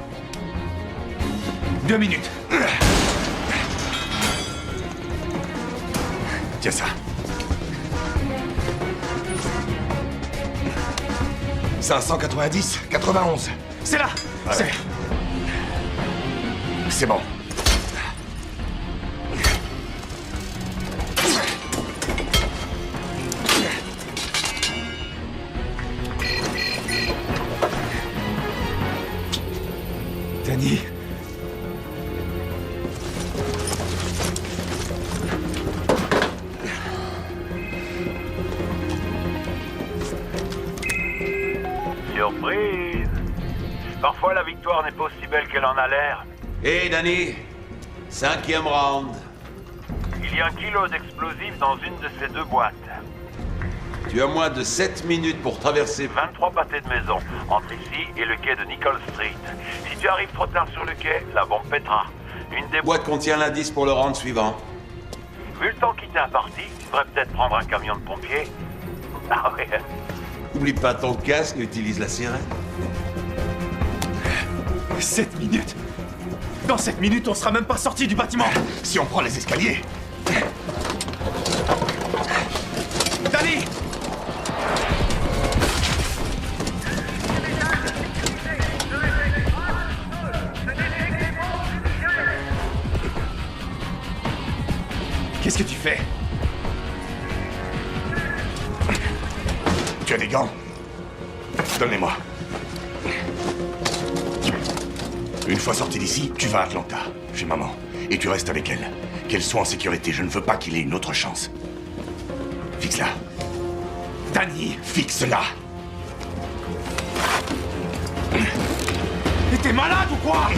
2 minutes. Tiens ça. 590, 91. C'est là! Ouais. C'est bon. Danny. Surprise! Parfois la victoire n'est pas aussi belle qu'elle en a l'air. Hé, Danny, 5e round. Il y a 1 kilo d'explosifs dans une de ces 2 boîtes. Tu as moins de 7 minutes pour traverser 23 pâtés de maison, entre ici et le quai de Nicole Street. Si tu arrives trop tard sur le quai, la bombe pètera. Une des boîtes contient l'indice pour le round suivant. Vu le temps qui t'est imparti, tu devrais peut-être prendre un camion de pompiers. Ah ouais. N'oublie pas ton casque et utilise la sirène. 7 minutes. Dans 7 minutes, on sera même pas sorti du bâtiment. Si on prend les escaliers. Danny! Qu'est-ce que tu fais? Tu as des gants? Donne-les-moi. Une fois sorti d'ici, tu vas à Atlanta, chez maman. Et tu restes avec elle. Qu'elle soit en sécurité, je ne veux pas qu'il ait une autre chance. Fixe-la. Danny, fixe-la. Mais t'es malade ou quoi?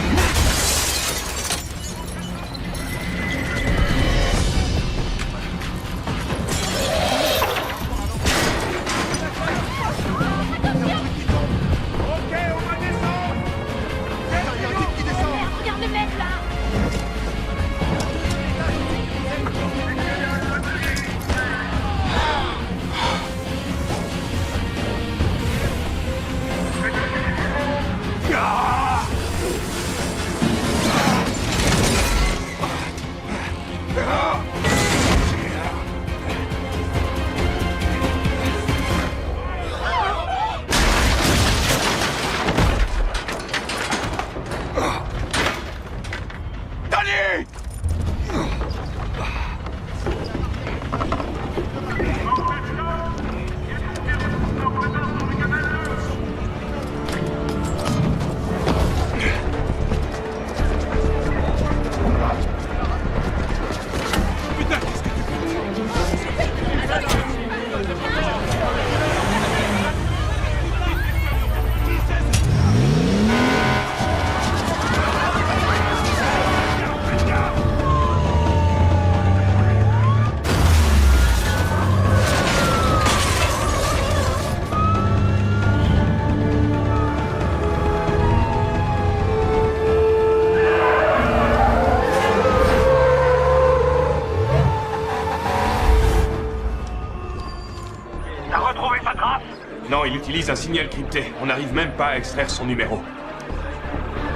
retrouvé sa trace? Non, il utilise un signal crypté. On n'arrive même pas à extraire son numéro.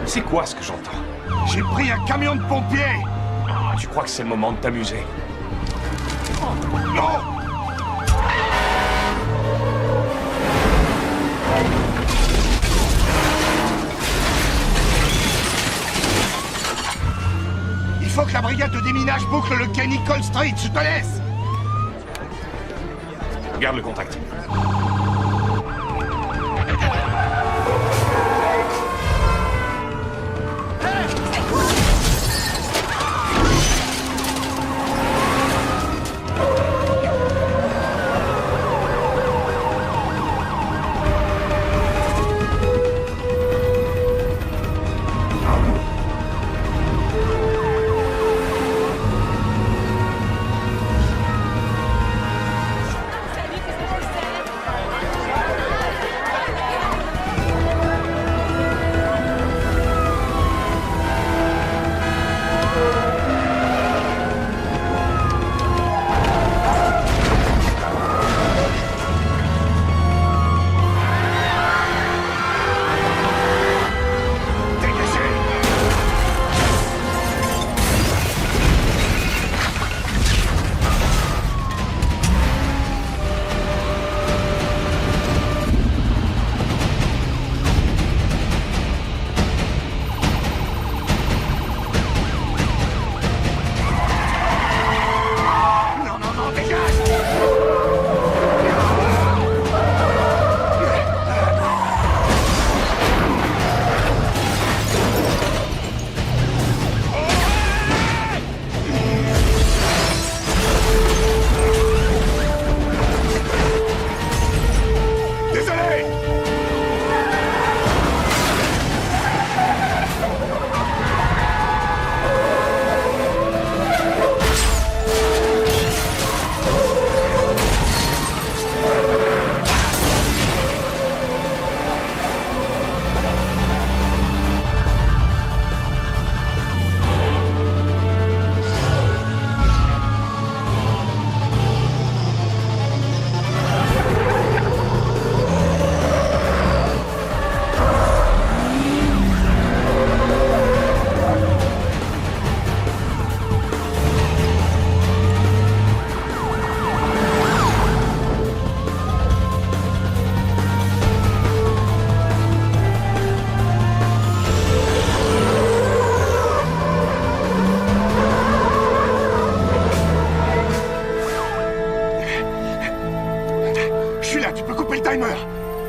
C'est quoi ce que j'entends? J'ai pris un camion de pompiers! Oh, tu crois que c'est le moment de t'amuser? Non! Il faut que la brigade de déminage boucle le quai Nicole Street, je te laisse! Garde le contact.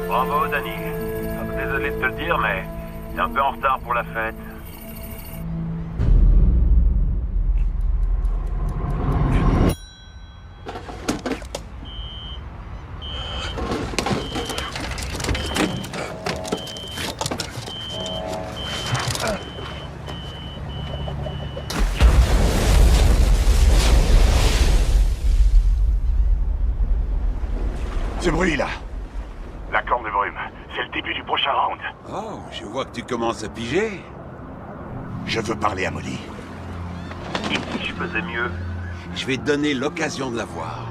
Bravo, Danny. Désolé de te le dire, mais t'es un peu en retard pour la fête. Ce bruit-là. La corne de brume. C'est le début du prochain round. Oh, je vois que tu commences à piger. Je veux parler à Molly. Et si je faisais mieux? Je vais te donner l'occasion de la voir.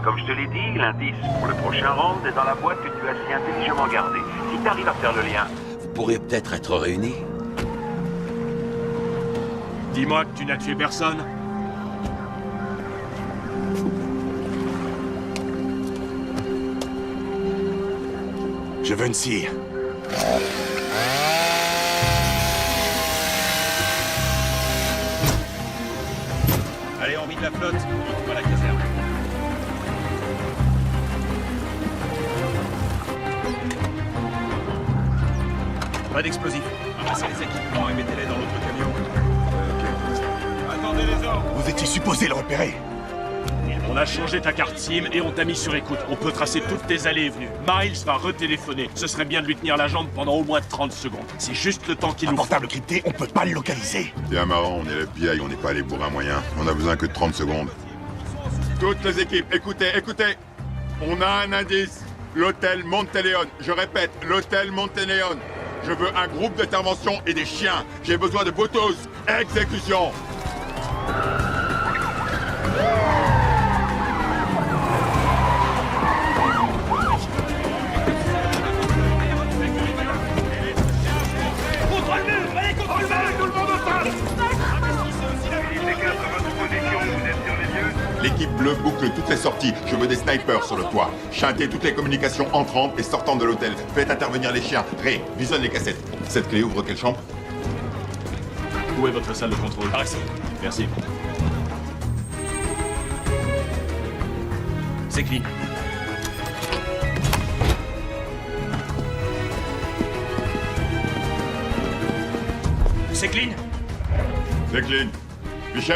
Comme je te l'ai dit, l'indice pour le prochain round est dans la boîte que tu as si intelligemment gardée. Si t'arrives à faire le lien... Vous pourriez peut-être être réunis. Dis-moi que tu n'as tué personne. Je veux une cire. Allez, on vide la flotte. On va à la caserne. Pas d'explosifs. Ramassez les équipements et mettez-les dans l'autre camion. Attendez les ordres. Vous étiez supposé le repérer. On a changé ta carte SIM et on t'a mis sur écoute. On peut tracer toutes tes allées et venues. Miles va retéléphoner. Ce serait bien de lui tenir la jambe pendant au moins 30 secondes. C'est juste le temps qu'il nous faut. Un portable crypté, on peut pas le localiser. Bien marrant, on est l'FBI, on n'est pas les bourrins moyens. On a besoin que de 30 secondes. Toutes les équipes, écoutez, écoutez. On a un indice. L'hôtel Monteleone. Je répète, l'hôtel Monteleone. Je veux un groupe d'intervention et des chiens. J'ai besoin de Botos. Exécution. toutes les sorties. Je veux des snipers sur le toit. Chintez toutes les communications entrantes et sortantes de l'hôtel. Faites intervenir les chiens. Ray, visionne les cassettes. Cette clé ouvre quelle chambre? Où est votre salle de contrôle? Par ici. Merci. C'est clean. C'est clean? C'est clean. Fisher?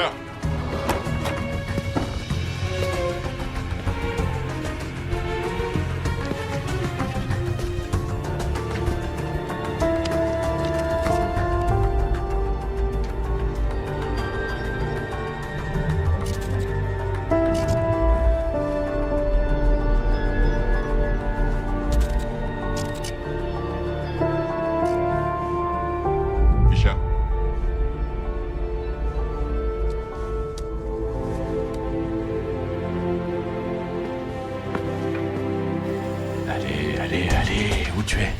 Allez, où tu es?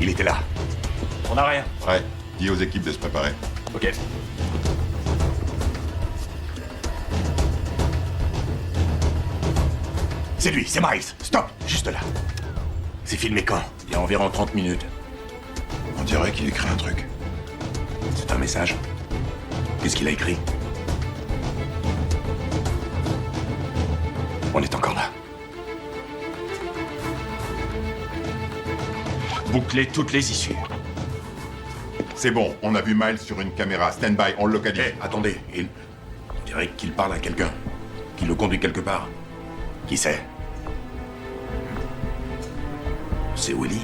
Il était là. On n'a rien. Ouais, dis aux équipes de se préparer. Ok. C'est lui, c'est Miles. Stop, juste là. C'est filmé quand? Il y a environ 30 minutes. On dirait qu'il écrit un truc. C'est un message. Qu'est-ce qu'il a écrit? On est encore là. Bouclez toutes les issues. C'est bon, on a vu Miles sur une caméra. Stand by, on le localise. Hé, attendez, on dirait qu'il parle à quelqu'un. Qu'il le conduit quelque part. Qui c'est? C'est Willy.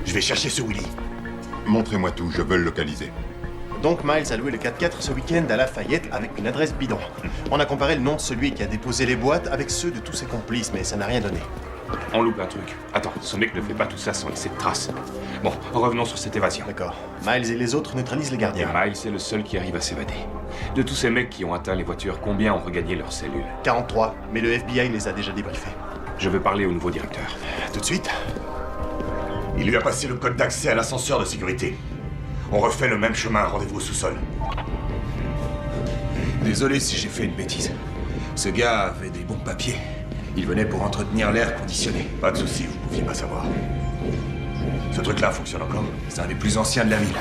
Je vais chercher ce Willy. Montrez-moi tout, je veux le localiser. Donc Miles a loué le 4x4 ce week-end à Lafayette avec une adresse bidon. On a comparé le nom de celui qui a déposé les boîtes avec ceux de tous ses complices, mais ça n'a rien donné. On loupe un truc. Attends, ce mec ne fait pas tout ça sans laisser de traces. Bon, revenons sur cette évasion. D'accord. Miles et les autres neutralisent les gardiens. Et Miles est le seul qui arrive à s'évader. De tous ces mecs qui ont atteint les voitures, combien ont regagné leur cellule? 43, mais le FBI les a déjà débriefés. Je veux parler au nouveau directeur. Tout de suite. Il lui a passé le code d'accès à l'ascenseur de sécurité. On refait le même chemin, rendez-vous au sous-sol. Désolé si j'ai fait une bêtise. Ce gars avait des bons papiers. Il venait pour entretenir l'air conditionné. Pas de souci, vous pouviez pas savoir. Ce truc-là fonctionne encore? C'est un des plus anciens de la ville.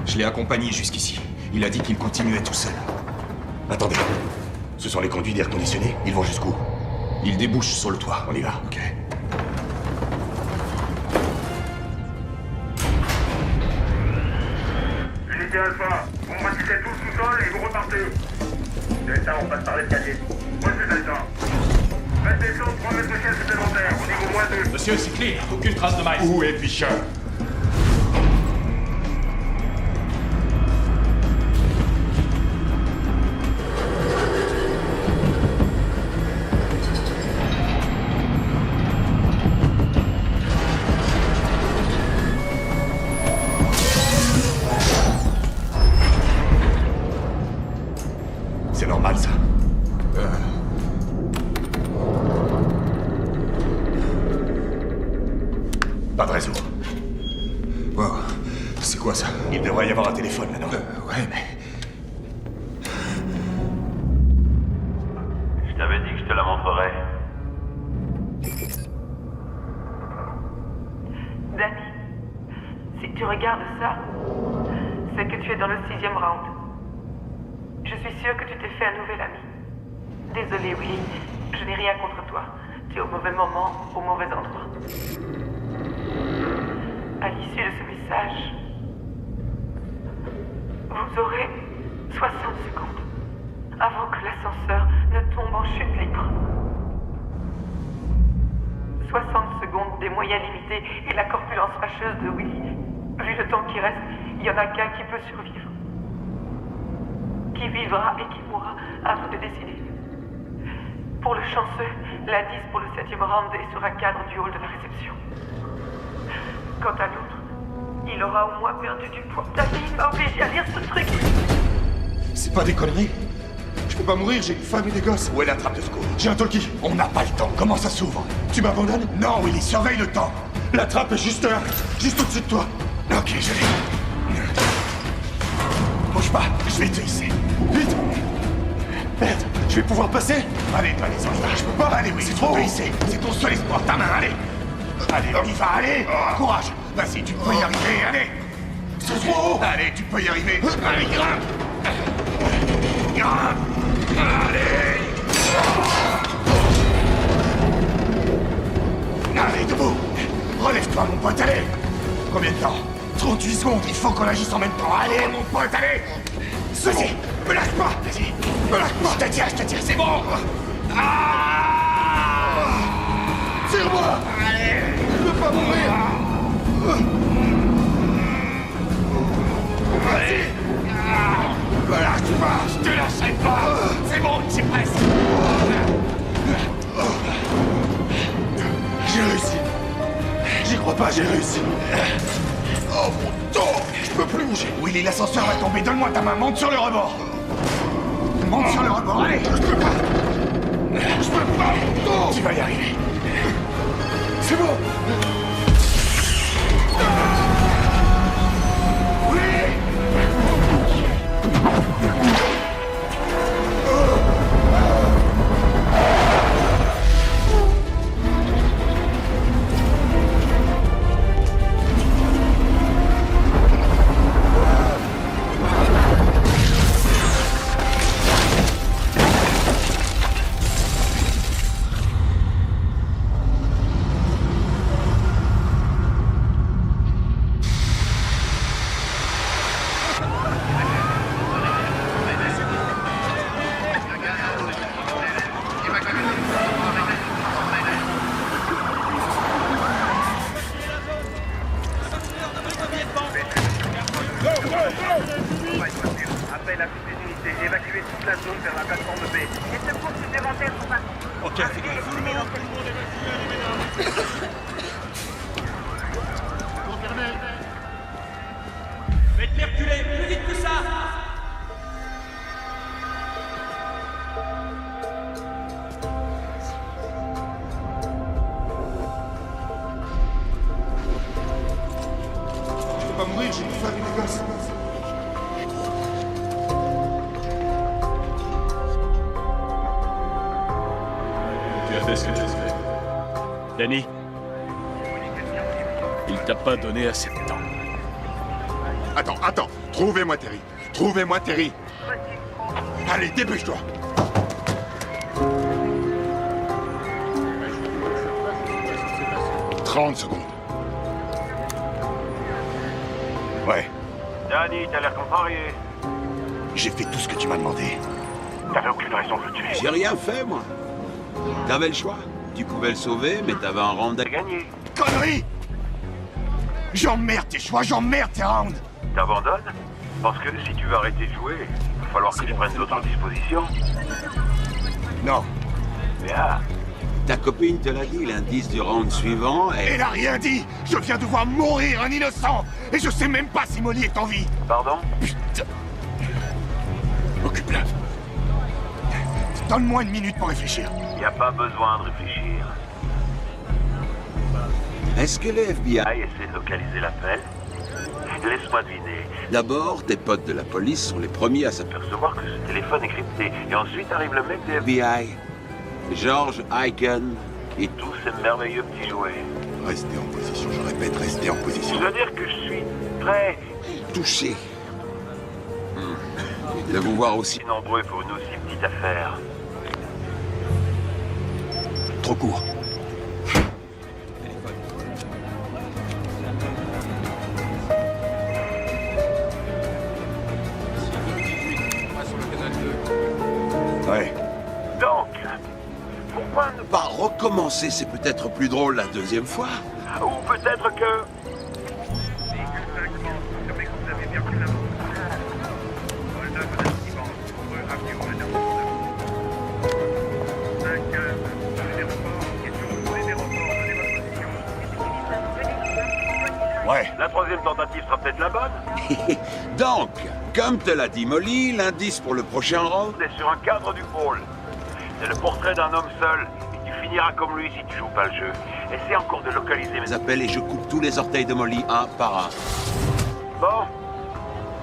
Je l'ai accompagné jusqu'ici. Il a dit qu'il continuait tout seul. Attendez. Ce sont les conduits d'air conditionné? Ils vont jusqu'où? Ils débouchent sur le toit. On y va. Ok. Unité Alpha, vous ratissez tout le sous-sol et vous repartez. Delta, on passe par l'escalier. Moi c'est Delta. Faites descendre 3 mètres de chaise supplémentaires, au niveau moins 2. Monsieur, c'est clean. Aucune trace de Miles. Où est Fisher? C'est normal, ça. Pas de réseau. Wow. C'est quoi ça? Il devrait y avoir un téléphone, là, non? Ouais, mais... Je t'avais dit que je te la montrerais. Danny, si tu regardes ça, c'est que tu es dans le 6e round. Je suis sûre que tu t'es fait un nouvel ami. Désolé, Willy, je n'ai rien contre toi. Tu es au mauvais moment, au mauvais endroit. À l'issue de ce message, vous aurez 60 secondes avant que l'ascenseur ne tombe en chute libre. 60 secondes des moyens limités et la corpulence fâcheuse de Willy. Vu le temps qui reste, il y en a qu'un qui peut survivre. Qui vivra et qui mourra, à vous de décider. Pour le chanceux, l'indice pour le 7e round est sur un cadre du hall de la réception. Quant à l'autre, il aura au moins perdu du poids. David m'a obligé à lire ce truc. C'est pas des conneries. Je peux pas mourir, j'ai une femme et des gosses. Où est la trappe de secours? J'ai un talkie. On n'a pas le temps. Comment ça s'ouvre? Tu m'abandonnes? Non, Willy, surveille le temps. La trappe est juste là, juste au-dessus de toi. Ok, je l'ai. Bouge pas, je vais te hisser. Vite! Merde, je vais pouvoir passer? Allez, toi, les enfants. Je peux pas. Allez, oui, c'est trop. C'est ton seul espoir, ta main, allez. Allez, on y va, allez. Courage. Vas-y, tu peux y arriver, allez. C'est trop haut. Allez, tu peux y arriver. Allez, grimpe. Grimpe. Allez. Allez, debout. Relève-toi, mon pote, allez. Combien de temps? 38 secondes, il faut qu'on agisse en même temps. Allez, mon pote, allez. Vas-y, me lâche pas. Vas-y, me lâche pas. Je te tire, c'est bon. Tire-moi. Allez. Je veux pas mourir. Vas-y. Me lâche pas, je te lâcherai pas. C'est bon, j'y presque. J'ai réussi. J'y crois pas, j'ai réussi. Oh mon dos! Je peux plus bouger. Willy, l'ascenseur va tomber. Donne-moi ta main. Monte sur le rebord. Monte sur le rebord. Allez. Je peux pas. Je peux pas. Mon dos! Tu vas y arriver. C'est bon. Appel à toutes les unités. Évacuez toute la zone vers la plateforme B. Les secours supplémentaires sont partis. Ok, tout le monde évacue, Confirmé. Faites-les reculer, plus vite que ça. Je peux pas mourir, j'ai une femme et des gosses. Tu as fait ce que tu as fait. Danny, il t'a pas donné assez de temps. Attends. Trouvez-moi Terry. Trouvez-moi Terry. Allez, dépêche-toi. « 30 secondes. Ouais, Danny, t'as l'air contrarié. j'ai fait tout ce que tu m'as demandé. T'avais aucune raison de le tuer. J'ai rien fait, moi. T'avais le choix. Tu pouvais le sauver, mais t'avais un round à Gagné. Connerie! J'emmerde tes choix, j'emmerde tes rounds! T'abandonnes? Parce que si tu veux arrêter de jouer, il va falloir que je prenne d'autres dispositions. Non. Bien. Ta copine te l'a dit, l'indice du round suivant est... Elle a rien dit! Je viens de voir mourir un innocent! Et je sais même pas si Molly est en vie! Pardon? Putain! Occupe-la. Donne-moi une minute pour réfléchir. Y a pas besoin de réfléchir. Est-ce que le FBI... essaie de localiser l'appel. Laisse-moi deviner. D'abord, tes potes de la police sont les premiers à Percevoir que ce téléphone est crypté. Et ensuite arrive le mec des FBI. George Aiken et tous ces merveilleux petits jouets. Restez en position, je répète, restez en position. Je dois dire que je suis très... touché. De vous voir aussi nombreux pour une aussi petite affaire. trop court. Ouais. Donc, pourquoi ne pas recommencer? C'est peut-être plus drôle la deuxième fois. Ou peut-être que... Ouais. La troisième tentative sera peut-être la bonne. Donc, Comme te l'a dit Molly, l'indice pour le prochain round... C'est sur un cadre du pôle. C'est le portrait d'un homme seul, et tu finiras comme lui si tu joues pas le jeu. Essaie encore de localiser mes... Appelle et je coupe tous les orteils de Molly un par un. Bon.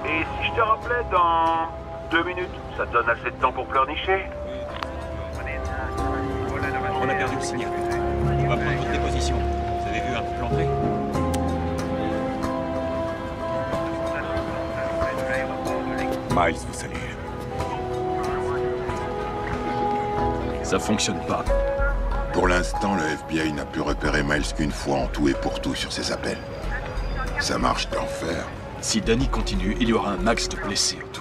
Et si je te rappelais dans 2 minutes, ça te donne assez de temps pour pleurnicher? On a perdu le signal. On va prendre toutes les positions. Vous avez vu un peu l'entrée? Miles vous salue. Ça fonctionne pas. Pour l'instant, le FBI n'a pu repérer Miles qu'une fois en tout et pour tout sur ses appels. Ça marche d'enfer. Si Danny continue, il y aura un max de blessés autour.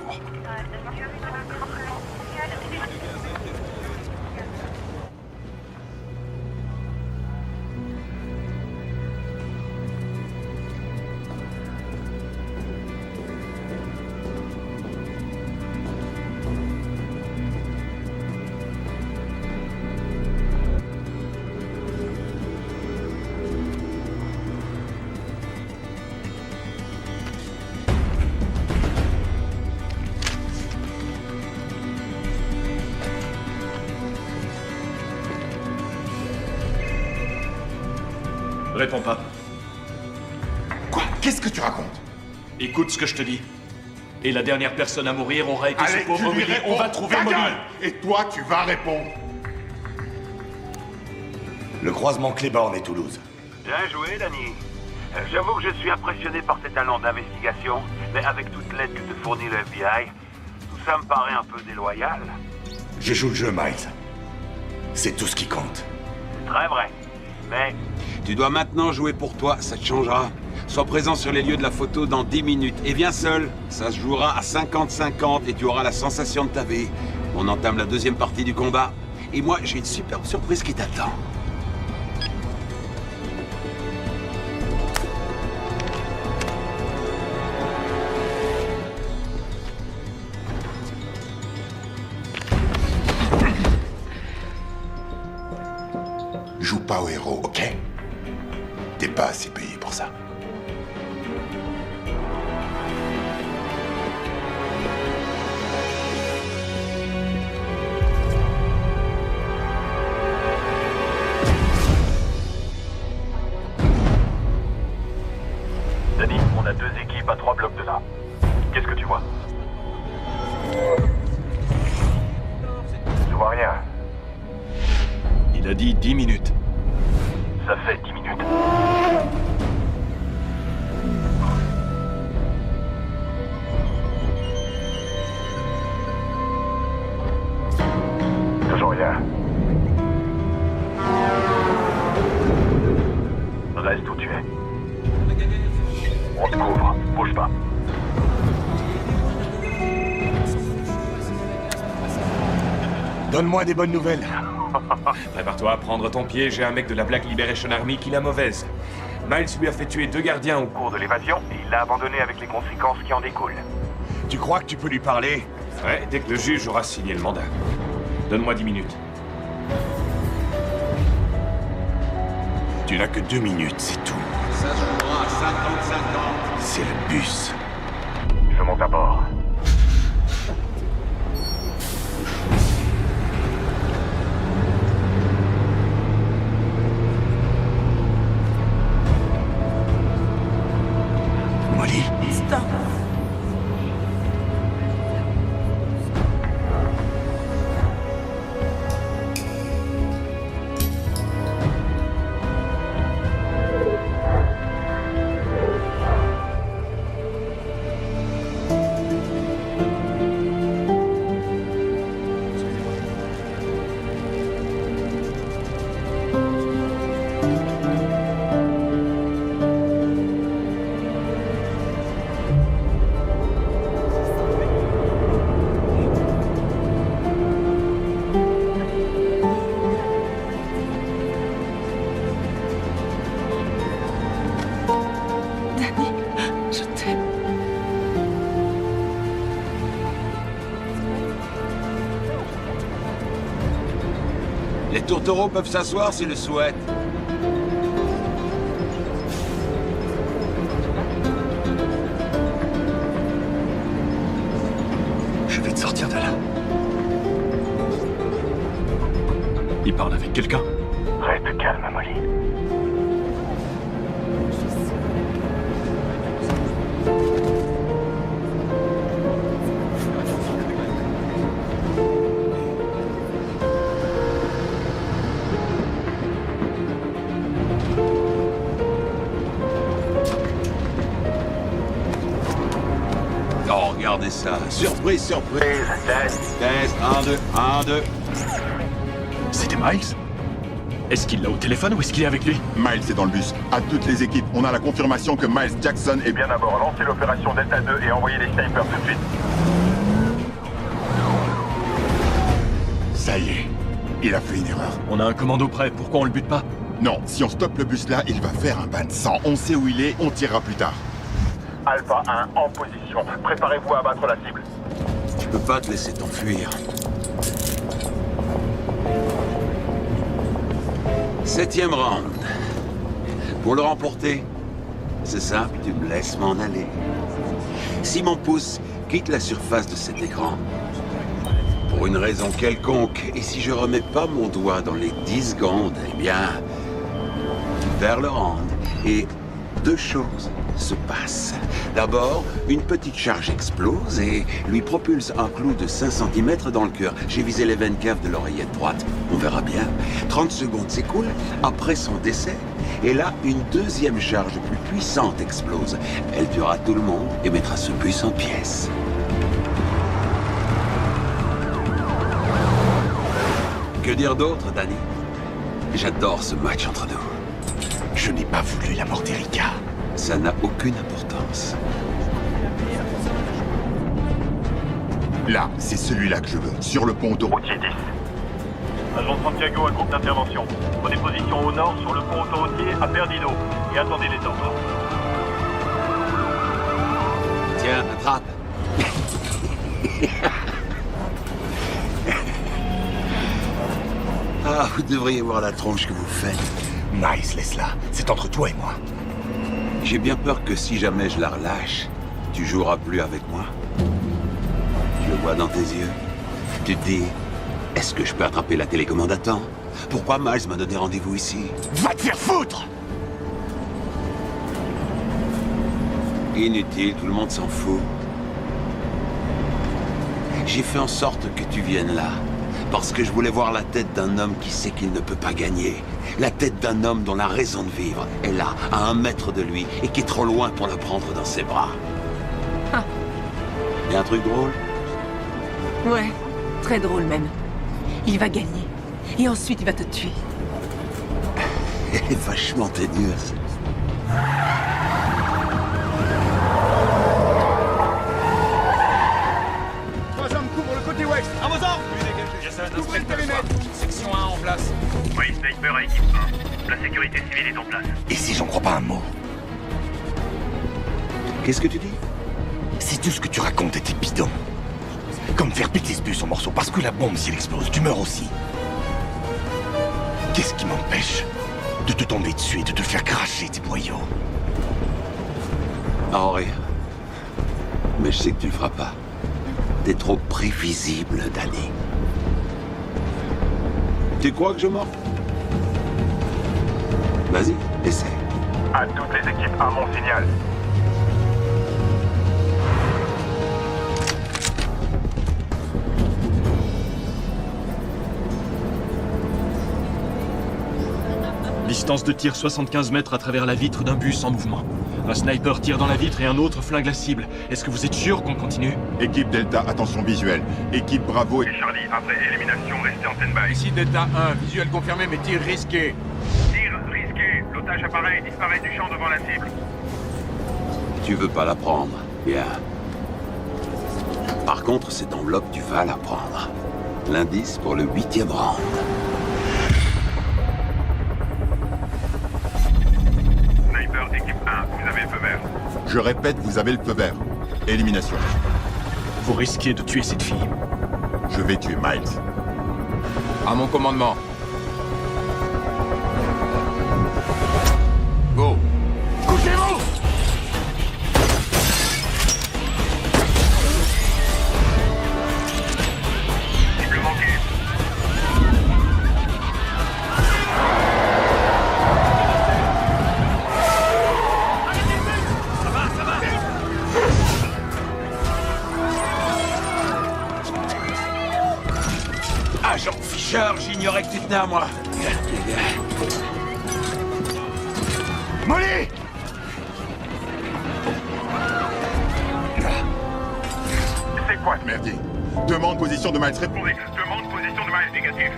Réponds pas. Quoi? Qu'est-ce que tu racontes? Écoute ce que je te dis. Et la dernière personne à mourir aura été ce pauvre Willy. On va trouver ta Molly. gueule. Et toi, tu vas répondre. Le croisement Cléborne et Toulouse. Bien joué, Danny. J'avoue que je suis impressionné par tes talents d'investigation, mais avec toute l'aide que te fournit le FBI, tout ça me paraît un peu déloyal. Je joue le jeu, Miles. C'est tout ce qui compte. Très vrai. Mais... Tu dois maintenant jouer pour toi, ça te changera. Sois présent sur les lieux de la photo dans 10 minutes. Et viens seul. Ça se jouera à 50-50 et tu auras la sensation de ta vie. On entame la deuxième partie du combat. Et moi, j'ai une superbe surprise qui t'attend. Joue pas au héros, ok? T'es pas assez payé pour ça. Danny, on a 2 équipes à 3 blocs de là. Qu'est-ce que tu vois? Je vois rien. Il a dit 10 minutes. Ça fait 10 minutes. Toujours rien. Reste où tu es. On te couvre. Bouge pas. Donne-moi des bonnes nouvelles. Prépare-toi à prendre ton pied, j'ai un mec de la Black Liberation Army qui l'a mauvaise. Miles lui a fait tuer 2 gardiens au cours de l'évasion et il l'a abandonné avec les conséquences qui en découlent. Tu crois que tu peux lui parler? Ouais, dès que le juge aura signé le mandat. Donne-moi 10 minutes. Tu n'as que 2 minutes, c'est tout. Ça se jouera à 50-50. C'est le bus. Je monte à bord. Molly. Stop. Je t'aime. Les tourtereaux peuvent s'asseoir s'ils le souhaitent. Il parle avec quelqu'un. Reste calme, Molly. Oh, regardez ça. Surprise, surprise. Test, 1, 2, 1, 2. C'était Miles? Est-ce qu'il l'a au téléphone ou est-ce qu'il est avec lui? Miles est dans le bus. À toutes les équipes, on a la confirmation que Miles Jackson est Bien à bord, lancez l'opération Delta 2 et envoyez les snipers tout de suite. Ça y est, il a fait une erreur. On a un commando prêt, pourquoi on le bute pas? Non, si on stoppe le bus là, il va faire un bain de sang. On sait où il est, on tirera plus tard. Alpha 1 en position. Préparez-vous à abattre la cible. Je peux pas te laisser t'enfuir. 7e round. Pour le remporter, c'est simple, tu me laisses m'en aller. Si mon pouce quitte la surface de cet écran, pour une raison quelconque, et si je remets pas mon doigt dans les 10 secondes, eh bien, vers le round, et 2 choses se passent. D'abord, une petite charge explose et lui propulse un clou de 5 cm dans le cœur. J'ai visé les veines caves de l'oreillette droite. On verra bien. 30 secondes s'écoulent après son décès. Et là, une deuxième charge plus puissante explose. Elle tuera tout le monde et mettra ce bus en pièces. Que dire d'autre, Danny? J'adore ce match entre nous. Je n'ai pas voulu la mort d'Erika. Ça n'a aucune importance. Là, c'est celui-là que je veux, sur le pont autoroutier. Routier 10. Agent Santiago, un groupe d'intervention. Prenez position au nord sur le pont autoroutier à Perdido et attendez les ordres. Tiens, attrape. Ah, vous devriez voir la tronche que vous faites. Nice, laisse-la. C'est entre toi et moi. J'ai bien peur que si jamais je la relâche, tu joueras plus avec moi. Je le vois dans tes yeux. Tu te dis, est-ce que je peux attraper la télécommande à temps? Pourquoi Miles m'a donné rendez-vous ici? Va te faire foutre! Inutile, tout le monde s'en fout. J'ai fait en sorte que tu viennes là, parce que je voulais voir la tête d'un homme qui sait qu'il ne peut pas gagner. La tête d'un homme dont la raison de vivre est là, à 1 mètre de lui, et qui est trop loin pour le prendre dans ses bras. Ah. Y a un truc drôle? Ouais, très drôle même. Il va gagner. Et ensuite, il va te tuer. Elle est vachement ténueuse. Trois hommes couvrent le côté ouest. À vos ordres. Ouvrez le périmètre. Section 1 en place. Oui, sniper à équipe 1. La sécurité civile est en place. Et si j'en crois pas un mot? Qu'est-ce que tu dis? Si tout ce que tu racontes était bidon. Comme faire péter ce bus en morceaux parce que la bombe, si elle explose, tu meurs aussi. Qu'est-ce qui m'empêche de te tomber dessus et de te faire cracher tes boyaux? En rire. Mais je sais que tu le feras pas. T'es trop prévisible, Danny. Tu crois que je mens? Vas-y, essaie. À toutes les équipes, à mon signal. Distance de tir 75 mètres à travers la vitre d'un bus en mouvement. Un sniper tire dans la vitre et un autre flingue la cible. Est-ce que vous êtes sûr qu'on continue? Équipe Delta, attention visuelle. Équipe Bravo Et Charlie, après élimination, restez en stand-by. Ici Delta 1, visuel confirmé mais tir risqué. Tir risqué. L'otage apparaît et disparaît du champ devant la cible. Tu veux pas la prendre? Bien. Par contre, cette enveloppe, tu vas la prendre. L'indice pour le 8e round. Sniper, équipe 1, vous avez le feu vert. Je répète, vous avez le feu vert. Élimination. Vous risquez de tuer cette fille. Je vais tuer Miles. À mon commandement. Go. Couchez-vous! Cible manquée. Alors j'ignorais que tu tenais à moi. Molly! C'est quoi? Merdier. Demande position de Miles, répondez. Demande position de Miles, négatif.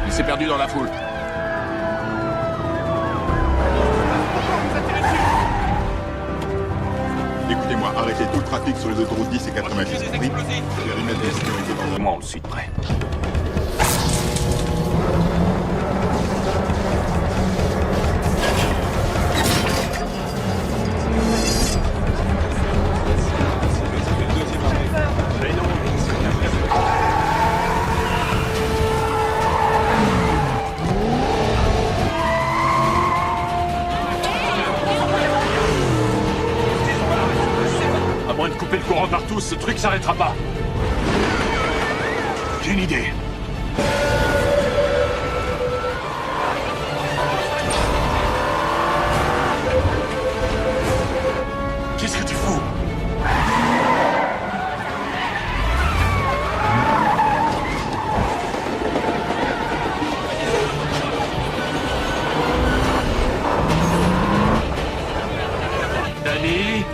Il s'est perdu dans la foule. Écoutez-moi, arrêtez tout le trafic sur les autoroutes 10 et 90. Oui, périmètre de sécurité dans Moi, on le suit de près. À moins de couper le courant partout, ce truc s'arrêtera pas. J'ai une idée. Qu'est-ce que tu fous? Danny?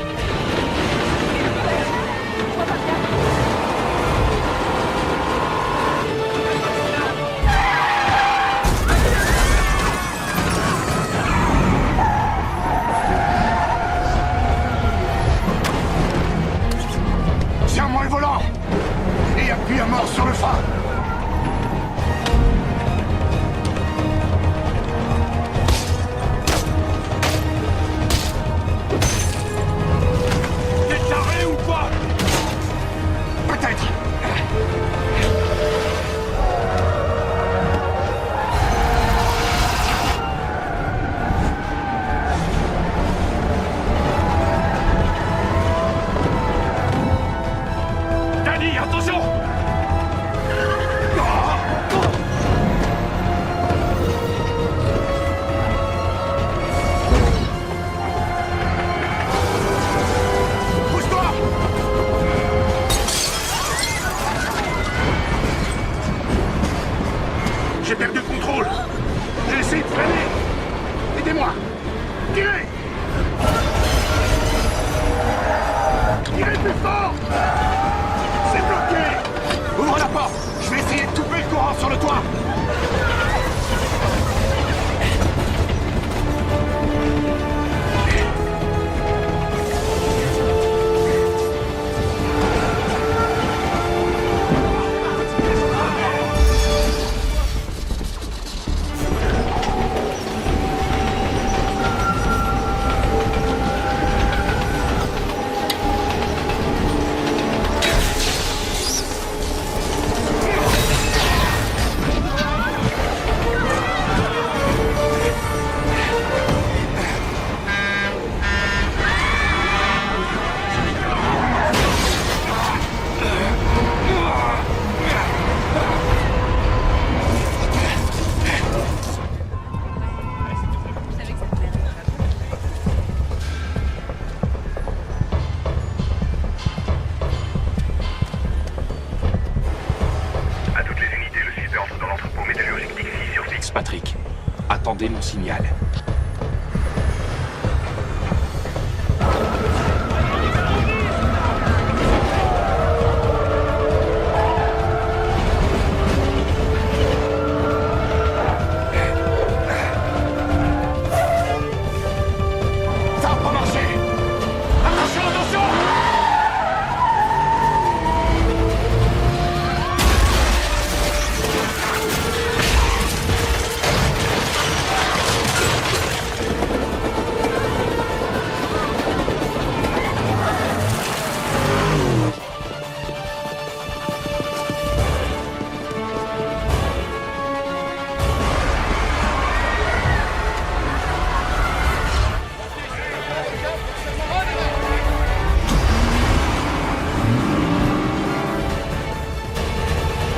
Tiens-moi le volant! Et appuie à mort sur le frein! T'es taré ou quoi? Peut-être! Danny, attention! Pousse-toi! J'ai perdu le contrôle! J'ai essayé de freiner! Aidez-moi! Tirez! Tirez plus fort! C'est bloqué! Ouvre la porte! Je vais essayer de couper le courant sur le toit! À toutes les unités, le site entre dans l'entrepôt métallurgique Dixie sur fixe. Patrick, attendez mon signal. Ça va pas marcher! Attention, attention!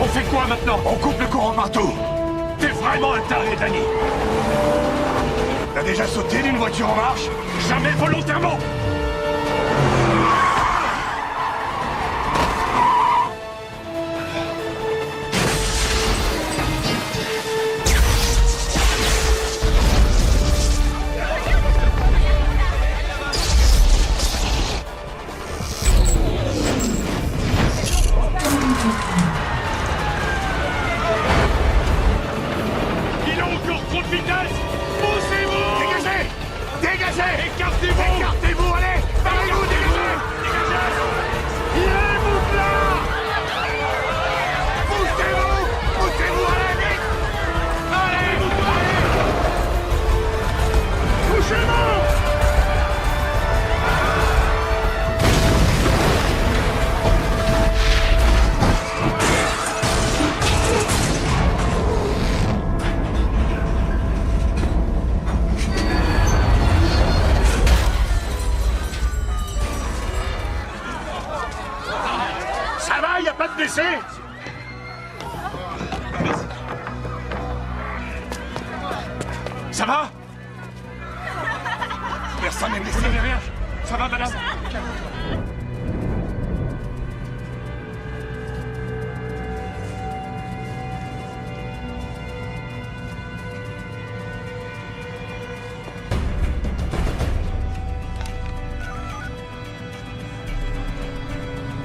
On fait quoi maintenant? On coupe le courant partout! T'es vraiment un taré, Danny! T'as déjà sauté d'une voiture en marche? Jamais volontairement! vitesse! Poussez-vous! Dégagez! Dégagez! Écartez-vous! Écartez-vous, allez! Parlez-vous, dégagez! Dégagez! Tirez-vous là! Poussez-vous! Poussez-vous, allez, vite! Allez! Touchez-moi! Ça va, y a pas de blessés? Ça va? Personne n'est blessé. Vous n'avez rien? Ça va, madame?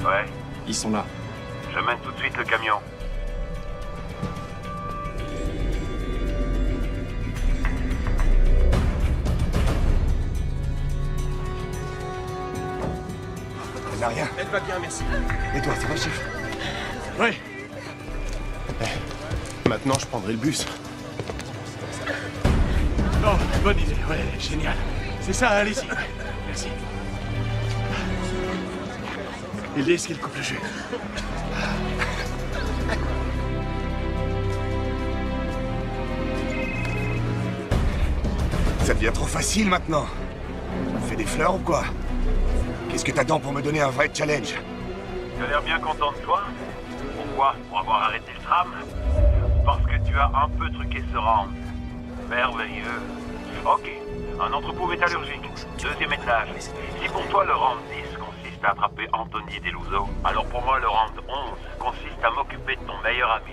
Ouais, Ils sont là. je mène tout de suite le camion. Elle n'a rien. Elle va bien, merci. Et toi, ça va, chef? Oui. Maintenant, je prendrai le bus. Oh, bonne idée, ouais, génial. C'est ça, allez-y. Ouais, merci. Il laisse qu'il coupe le jeu. Ça devient trop facile maintenant. On fait des fleurs ou quoi? Qu'est-ce que t'attends pour me donner un vrai challenge? Tu as l'air bien content de toi. Pourquoi? Pour avoir arrêté le tram? Parce que tu as un peu truqué ce round. Merveilleux. Ok, un entrepôt métallurgique, 2e étage. Si pour toi le round 10 consiste à attraper Anthony Deluso, alors pour moi le round 11 consiste à m'occuper de ton meilleur ami.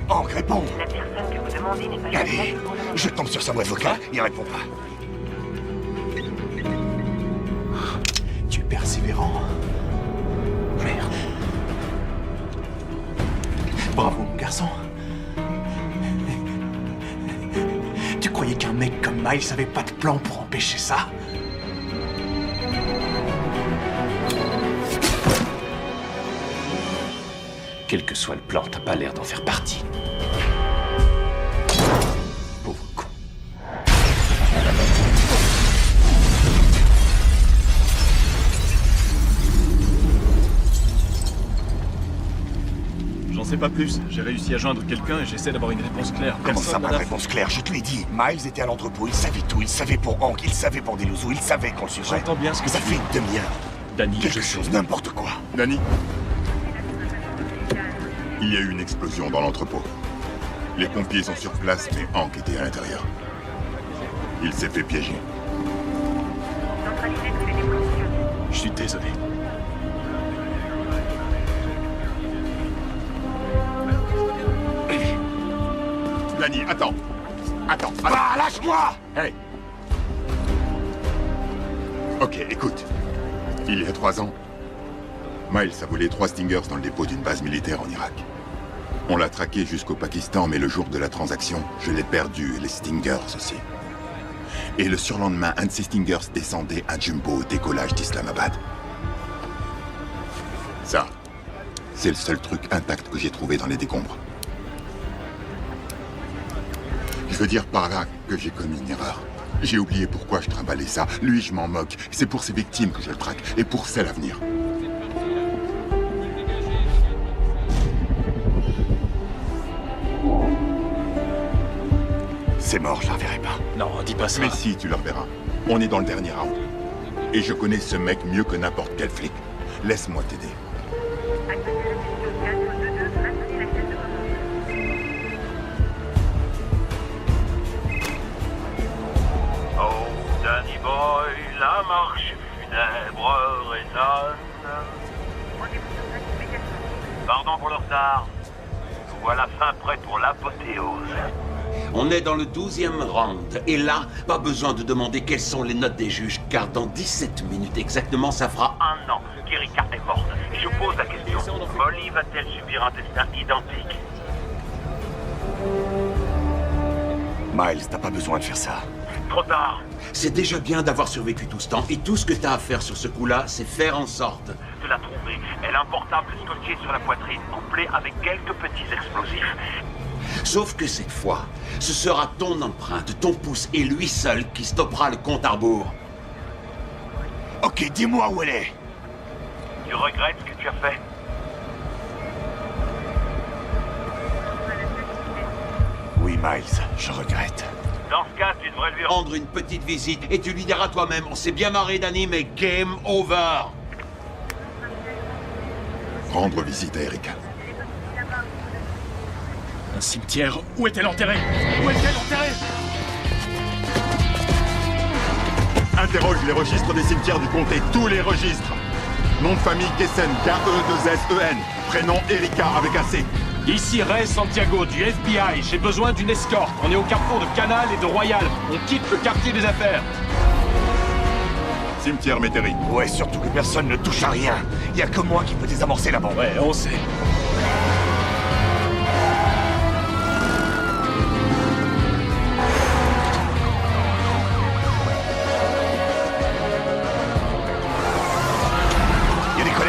Hank, réponds! La personne que vous demandez n'est pas Allez, joignable pour le moment. je tombe sur sa boîte vocale, il répond pas. Tu es persévérant. Merde. Bravo, mon garçon. Tu croyais qu'un mec comme Miles avait pas de plan pour empêcher ça? Quel que soit le plan, t'as pas l'air d'en faire partie. Pauvre con. J'en sais pas plus. J'ai réussi à joindre quelqu'un et j'essaie d'avoir une réponse claire. Comment ça, Personne pas n'en de a- réponse claire? Je te l'ai dit. Miles était à l'entrepôt, il savait tout. Il savait pour Hank, il savait pour Deluso, il savait qu'on le suivrait. J'entends bien ce que Ça tu fait dis. une demi-heure. Danny, Quelque je sais. chose, n'importe quoi. Danny, il y a eu une explosion dans l'entrepôt. Les pompiers sont sur place, mais Hank était à l'intérieur. Il s'est fait piéger. Je suis désolé. Danny, attends. Attends. Ah, lâche-moi! Hey. Ok, écoute. Il y a 3 ans, Miles a volé 3 Stingers dans le dépôt d'une base militaire en Irak. On l'a traqué jusqu'au Pakistan, mais le jour de la transaction, je l'ai perdu, et les Stingers aussi. Et le surlendemain, un de ces Stingers descendait à Jumbo au décollage d'Islamabad. Ça, c'est le seul truc intact que j'ai trouvé dans les décombres. Je veux dire par là que j'ai commis une erreur. J'ai oublié pourquoi je trimballais ça. Lui, je m'en moque. C'est pour ses victimes que je le traque, et pour celles à venir. C'est mort, je la reverrai pas. Non, dis pas ça. Mais si, tu le reverras. On est dans le dernier round. Et je connais ce mec mieux que n'importe quel flic. Laisse-moi t'aider. Oh, Danny Boy, la marche funèbre résonne. Pardon pour le retard. Nous voilà fin prêt pour l'apothéose. On est dans le 12e round. Et là, pas besoin de demander quelles sont les notes des juges, car dans 17 minutes exactement, ça fera 1 an qu'Erika est morte. Et je pose la question, Molly va-t-elle subir un destin identique? Miles, t'as pas besoin de faire ça. Trop tard. C'est déjà bien d'avoir survécu tout ce temps, et tout ce que t'as à faire sur ce coup-là, c'est faire en sorte De la trouver. Elle a un portable scotché sur la poitrine, couplé avec quelques petits explosifs. Sauf que cette fois, ce sera ton empreinte, ton pouce et lui seul qui stoppera le compte à rebours. Ok, dis-moi où elle est. Tu regrettes ce que tu as fait? Oui, Miles, je regrette. Dans ce cas, tu devrais lui Rendre une petite visite et tu lui diras toi-même, on s'est bien marré Danny, mais game over. Rendre visite à Erika. Un cimetière. Où est-elle enterrée? Où est-elle enterrée? Interroge les registres des cimetières du comté, tous les registres. Nom de famille Kessen, K-E-2-S-E-N. Prénom Erika avec un C. Ici Ray Santiago du FBI. J'ai besoin d'une escorte. On est au carrefour de Canal et de Royal. On quitte le quartier des affaires. Cimetière Métairie. Ouais, surtout que personne ne touche à rien. Y a que moi qui peux désamorcer la bombe. Ouais, on sait.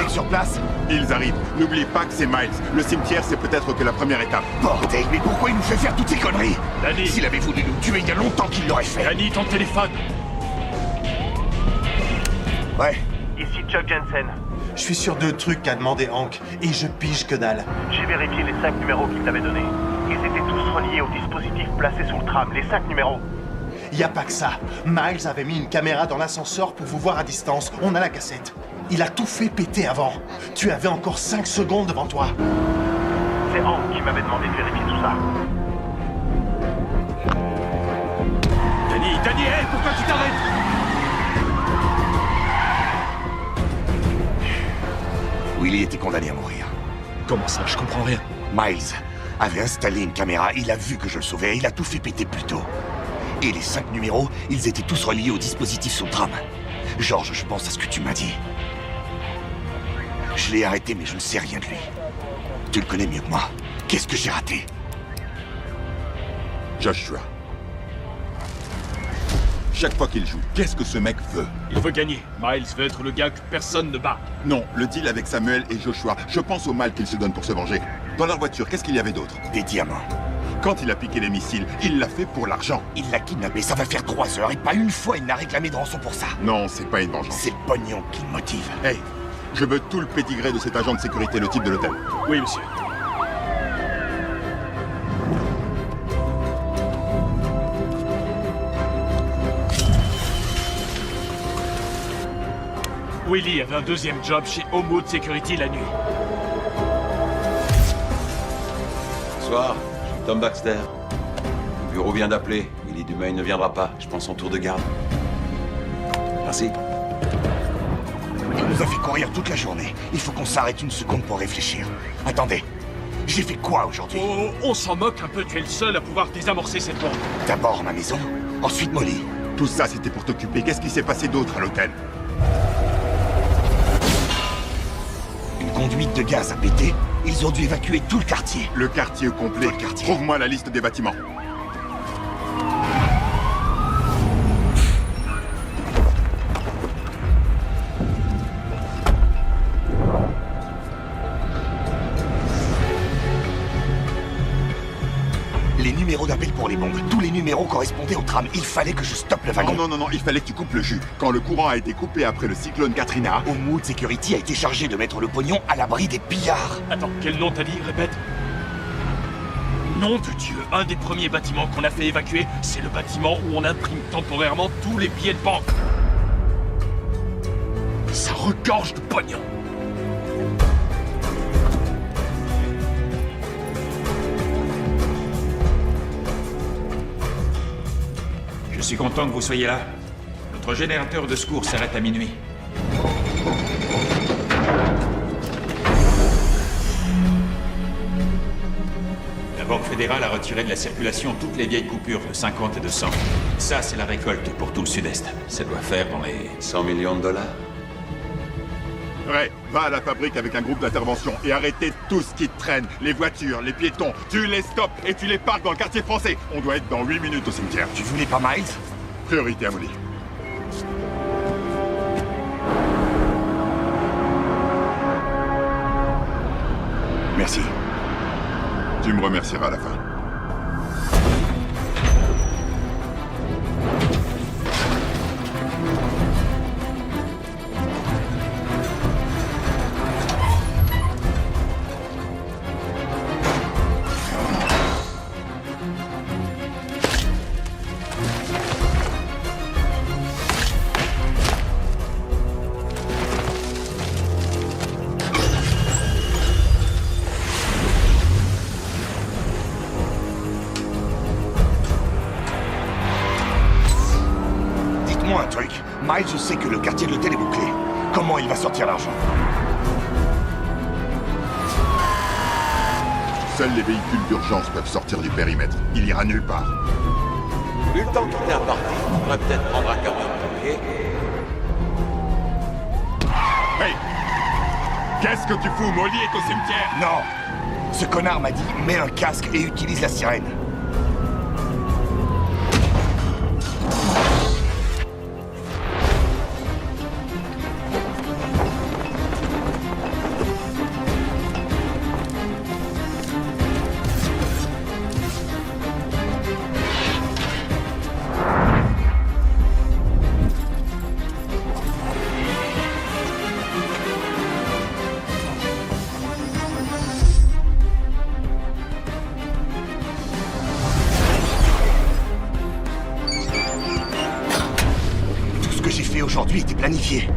Sur place? Ils arrivent. N'oublie pas que c'est Miles. Le cimetière, c'est peut-être que la première étape. Bordel, mais pourquoi il nous fait faire toutes ces conneries? Danny! S'il avait voulu nous tuer il y a longtemps qu'il l'aurait fait. Danny, ton téléphone! Ouais. Ici Chuck Jensen. Je suis sur 2 trucs qu'a demandé Hank, et je pige que dalle. J'ai vérifié les 5 numéros qu'il t'avait donnés. Ils étaient tous reliés au dispositif placé sous le tram, les 5 numéros. Y a pas que ça. Miles avait mis une caméra dans l'ascenseur pour vous voir à distance. On a la cassette. Il a tout fait péter avant. Tu avais encore 5 secondes devant toi. C'est Hank qui m'avait demandé de vérifier tout ça. Danny, hey, pourquoi tu t'arrêtes? Willy était condamné à mourir. Comment ça? Je comprends rien. Miles avait installé une caméra, il a vu que je le sauvais, il a tout fait péter plus tôt. Et les 5 numéros, ils étaient tous reliés au dispositif sur le tram. George, je pense à ce que tu m'as dit. Je l'ai arrêté, mais je ne sais rien de lui. Tu le connais mieux que moi. Qu'est-ce que j'ai raté? Joshua. Chaque fois qu'il joue, qu'est-ce que ce mec veut? Il veut gagner. Miles veut être le gars que personne ne bat. Non, le deal avec Samuel et Joshua, je pense au mal qu'il se donne pour se venger. Dans leur voiture, qu'est-ce qu'il y avait d'autre? Des diamants. Quand il a piqué les missiles, il l'a fait pour l'argent. Il l'a kidnappé, ça va faire 3 heures et pas une fois il n'a réclamé de rançon pour ça. Non, c'est pas une vengeance. C'est le pognon qui le motive. Hey, je veux tout le pédigré de cet agent de sécurité, le type de l'hôtel. Oui, monsieur. Willy avait un 2e job chez Homewood Security la nuit. Bonsoir, je suis Tom Baxter. Le bureau vient d'appeler. Willy Dumaine ne viendra pas. Je prends son tour de garde. Merci. Il nous a fait courir toute la journée. Il faut qu'on s'arrête une seconde pour réfléchir. Attendez, j'ai fait quoi aujourd'hui? Oh, on s'en moque un peu, tu es le seul à pouvoir désamorcer cette bombe. D'abord ma maison, ensuite Molly. Tout ça, c'était pour t'occuper. Qu'est-ce qui s'est passé d'autre à l'hôtel? Une conduite de gaz a pété. Ils ont dû évacuer tout le quartier. Le quartier complet. Trouve-moi la liste des bâtiments. Les numéros d'appel pour les bombes, tous les numéros correspondaient au tram. Il fallait que je stoppe le wagon. Non, il fallait que tu coupes le jus. Quand le courant a été coupé après le cyclone Katrina... Homewood Security a été chargé de mettre le pognon à l'abri des pillards. Attends, quel nom t'as dit? Répète. Nom de Dieu, un des premiers bâtiments qu'on a fait évacuer, c'est le bâtiment où on imprime temporairement tous les billets de banque. Ça regorge de pognon. Je suis content que vous soyez là. Notre générateur de secours s'arrête à minuit. La Banque fédérale a retiré de la circulation toutes les vieilles coupures de 50 et de 100. Ça, c'est la récolte pour tout le Sud-Est. Ça doit faire dans les... 100 millions de dollars. Ray, va à la fabrique avec un groupe d'intervention et arrêtez tout ce qui traîne. Les voitures, les piétons, tu les stops et tu les parques dans le quartier français. On doit être dans 8 minutes au cimetière. Tu voulais pas Miles? Priorité à Molly. Merci. Tu me remercieras à la fin. Dites-moi un truc. Miles sait que le quartier de l'hôtel est bouclé. Comment il va sortir l'argent? Seuls les véhicules d'urgence peuvent sortir du périmètre. Il ira nulle part. Vu le temps qu'il est imparti, on pourrait peut-être prendre un camion de pompiers. Hey! Qu'est-ce que tu fous? Molly est au cimetière! Non! Ce connard m'a dit, mets un casque et utilise la sirène. Aujourd'hui était planifié.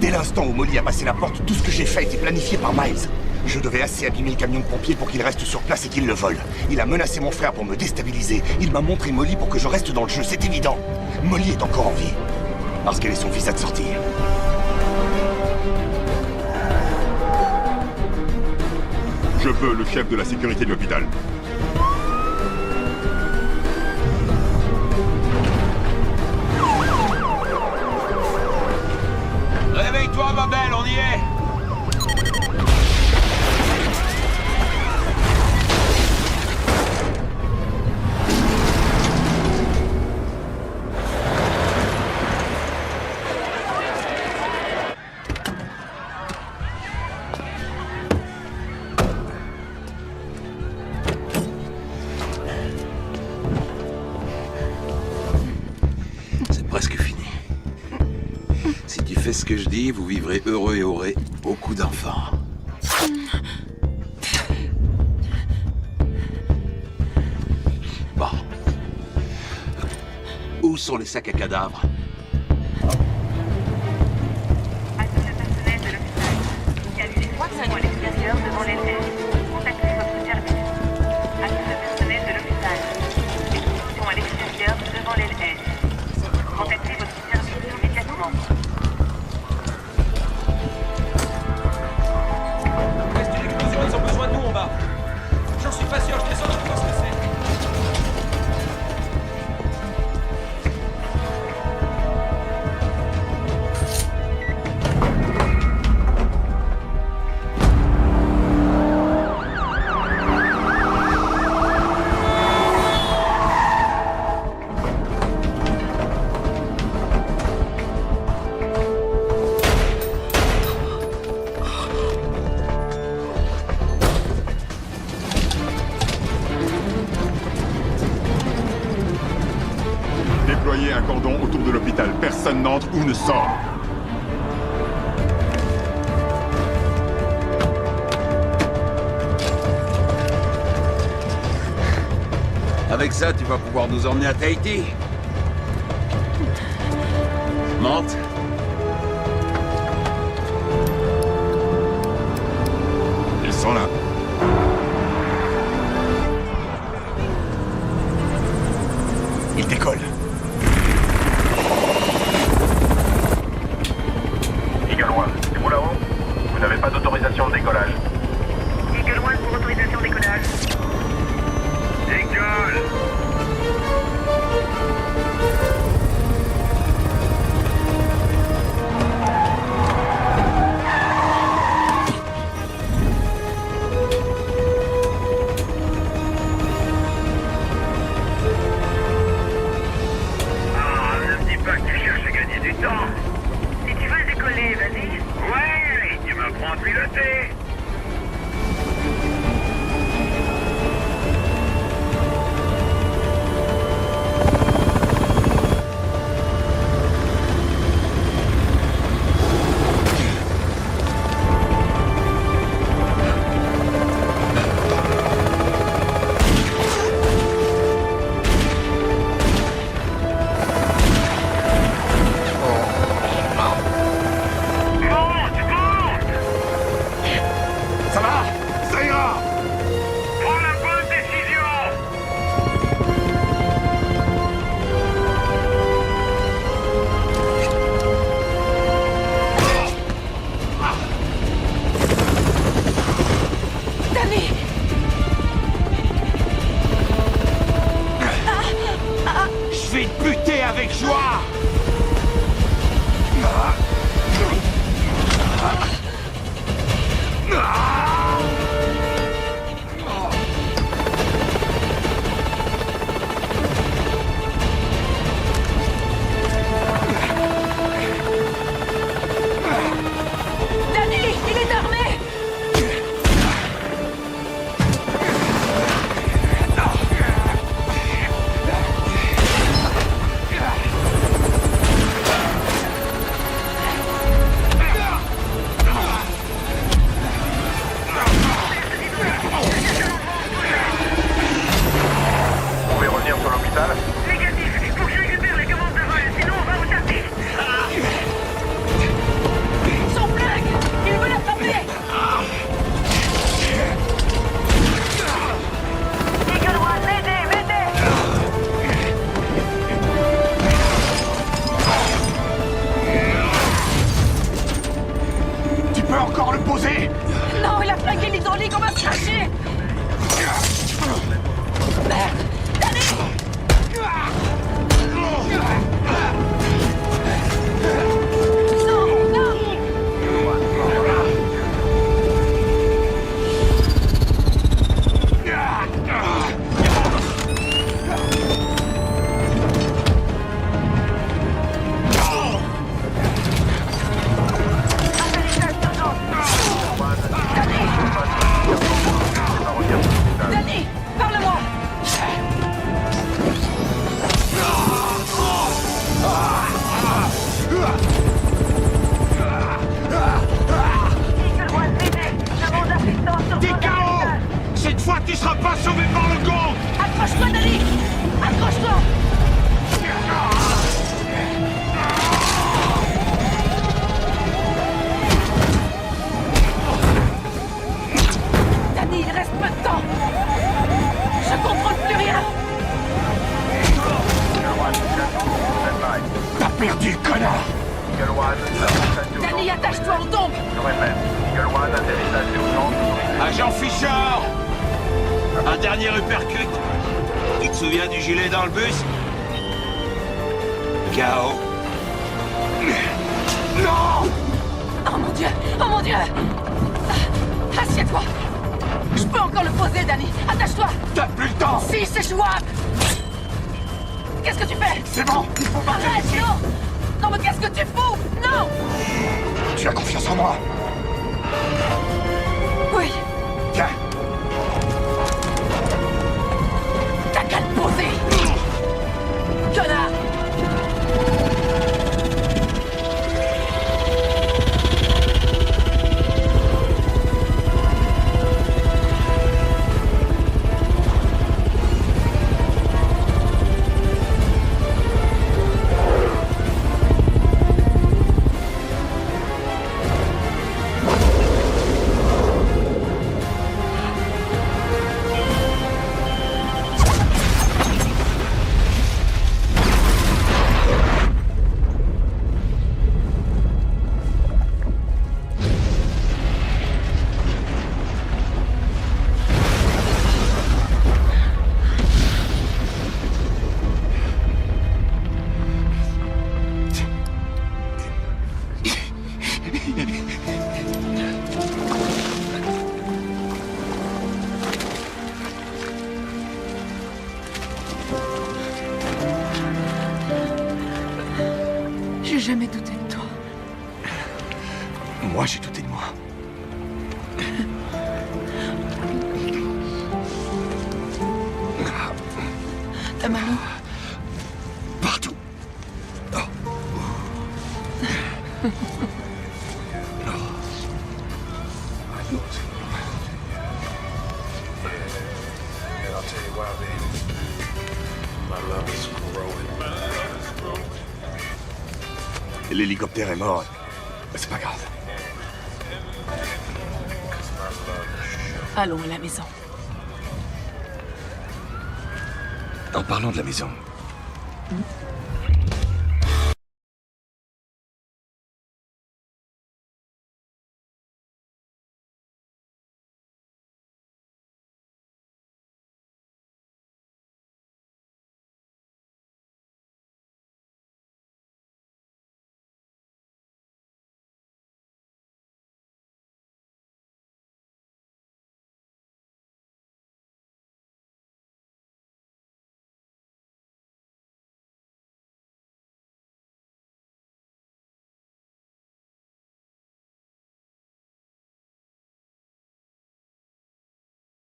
Dès l'instant où Molly a passé la porte, tout ce que j'ai fait était planifié par Miles. Je devais assez abîmer le camion de pompiers pour qu'il reste sur place et qu'il le vole. Il a menacé mon frère pour me déstabiliser. Il m'a montré Molly pour que je reste dans le jeu, c'est évident. Molly est encore en vie. Parce qu'elle est son visa de sortie. Je veux le chef de la sécurité de l'hôpital. Réveille-toi, ma belle, on y est! C'est presque fini. Si tu fais ce que je dis, vous vivrez heureux et aurez beaucoup d'enfants. Bon. Où sont les sacs à cadavres? Il y a eu des poissons à l'extérieur devant les ailes. Contactez votre service. À tout le personnel de l'hôpital. Des poissons à l'extérieur devant les ailes. Contactez votre service immédiatement. Ils ont besoin de nous en bas. J'en suis pas sûr, je descends, je vois ce que c'est. Déployez un cordon autour de l'hôpital. Personne n'entre ou ne sort. Avec ça, tu vas pouvoir nous emmener à Tahiti. Monte. Ils sont là. Il décolle. Eagle One, c'est vous là-haut? Vous n'avez pas d'autorisation de décollage. Eagle One pour autorisation de décollage. passer! Ça va? Ça ira! Prends la bonne décision! Danny! Je vais te buter avec joie! Danny! Il est armé! Vous pouvez revenir sur l'hôpital? Négatif, il faut que je récupère les commandes de vol, sinon on va vous taper. Son flingue! Il veut l'attraper! Eagle One, m'aidez, m'aidez! Tu peux encore le poser? Non, il a flingué l'hydraulique, on va se cracher! Merde! Danny! Non, non! Danny! Parle-moi! Eagle One, m'aidez! Demande assistance sur T'es zone KO! d'hôpital. Cette fois, tu seras pas sauvé par le gong! Accroche-toi, Danny! Accroche-toi! Danny, il reste peu de temps! Je contrôle plus rien! Eagle One, stand-by. T'as perdu, connard! Eagle One, Danny, attache-toi, on tombe! je répète. Eagle One, atterrissage d'urgence. Agent Fisher! Un dernier uppercut. Tu te souviens du gilet dans le bus? KO. Non! Oh mon Dieu! Oh mon Dieu! Assieds-toi! Je peux encore le poser, Danny! Attache-toi! T'as plus le temps! Si, c'est jouable! Qu'est-ce que tu fais? C'est bon! Il faut partir Arrête, d'ici! non! Non, mais qu'est-ce que tu fous? Non! Tu as confiance en moi? Oui! Tiens! T'as qu'à le poser! Connard! J'ai jamais douté de toi. Moi, j'ai douté de moi. t'as mal où? Partout. L'hélicoptère est mort. C'est pas grave. Allons à la maison. En parlant de la maison,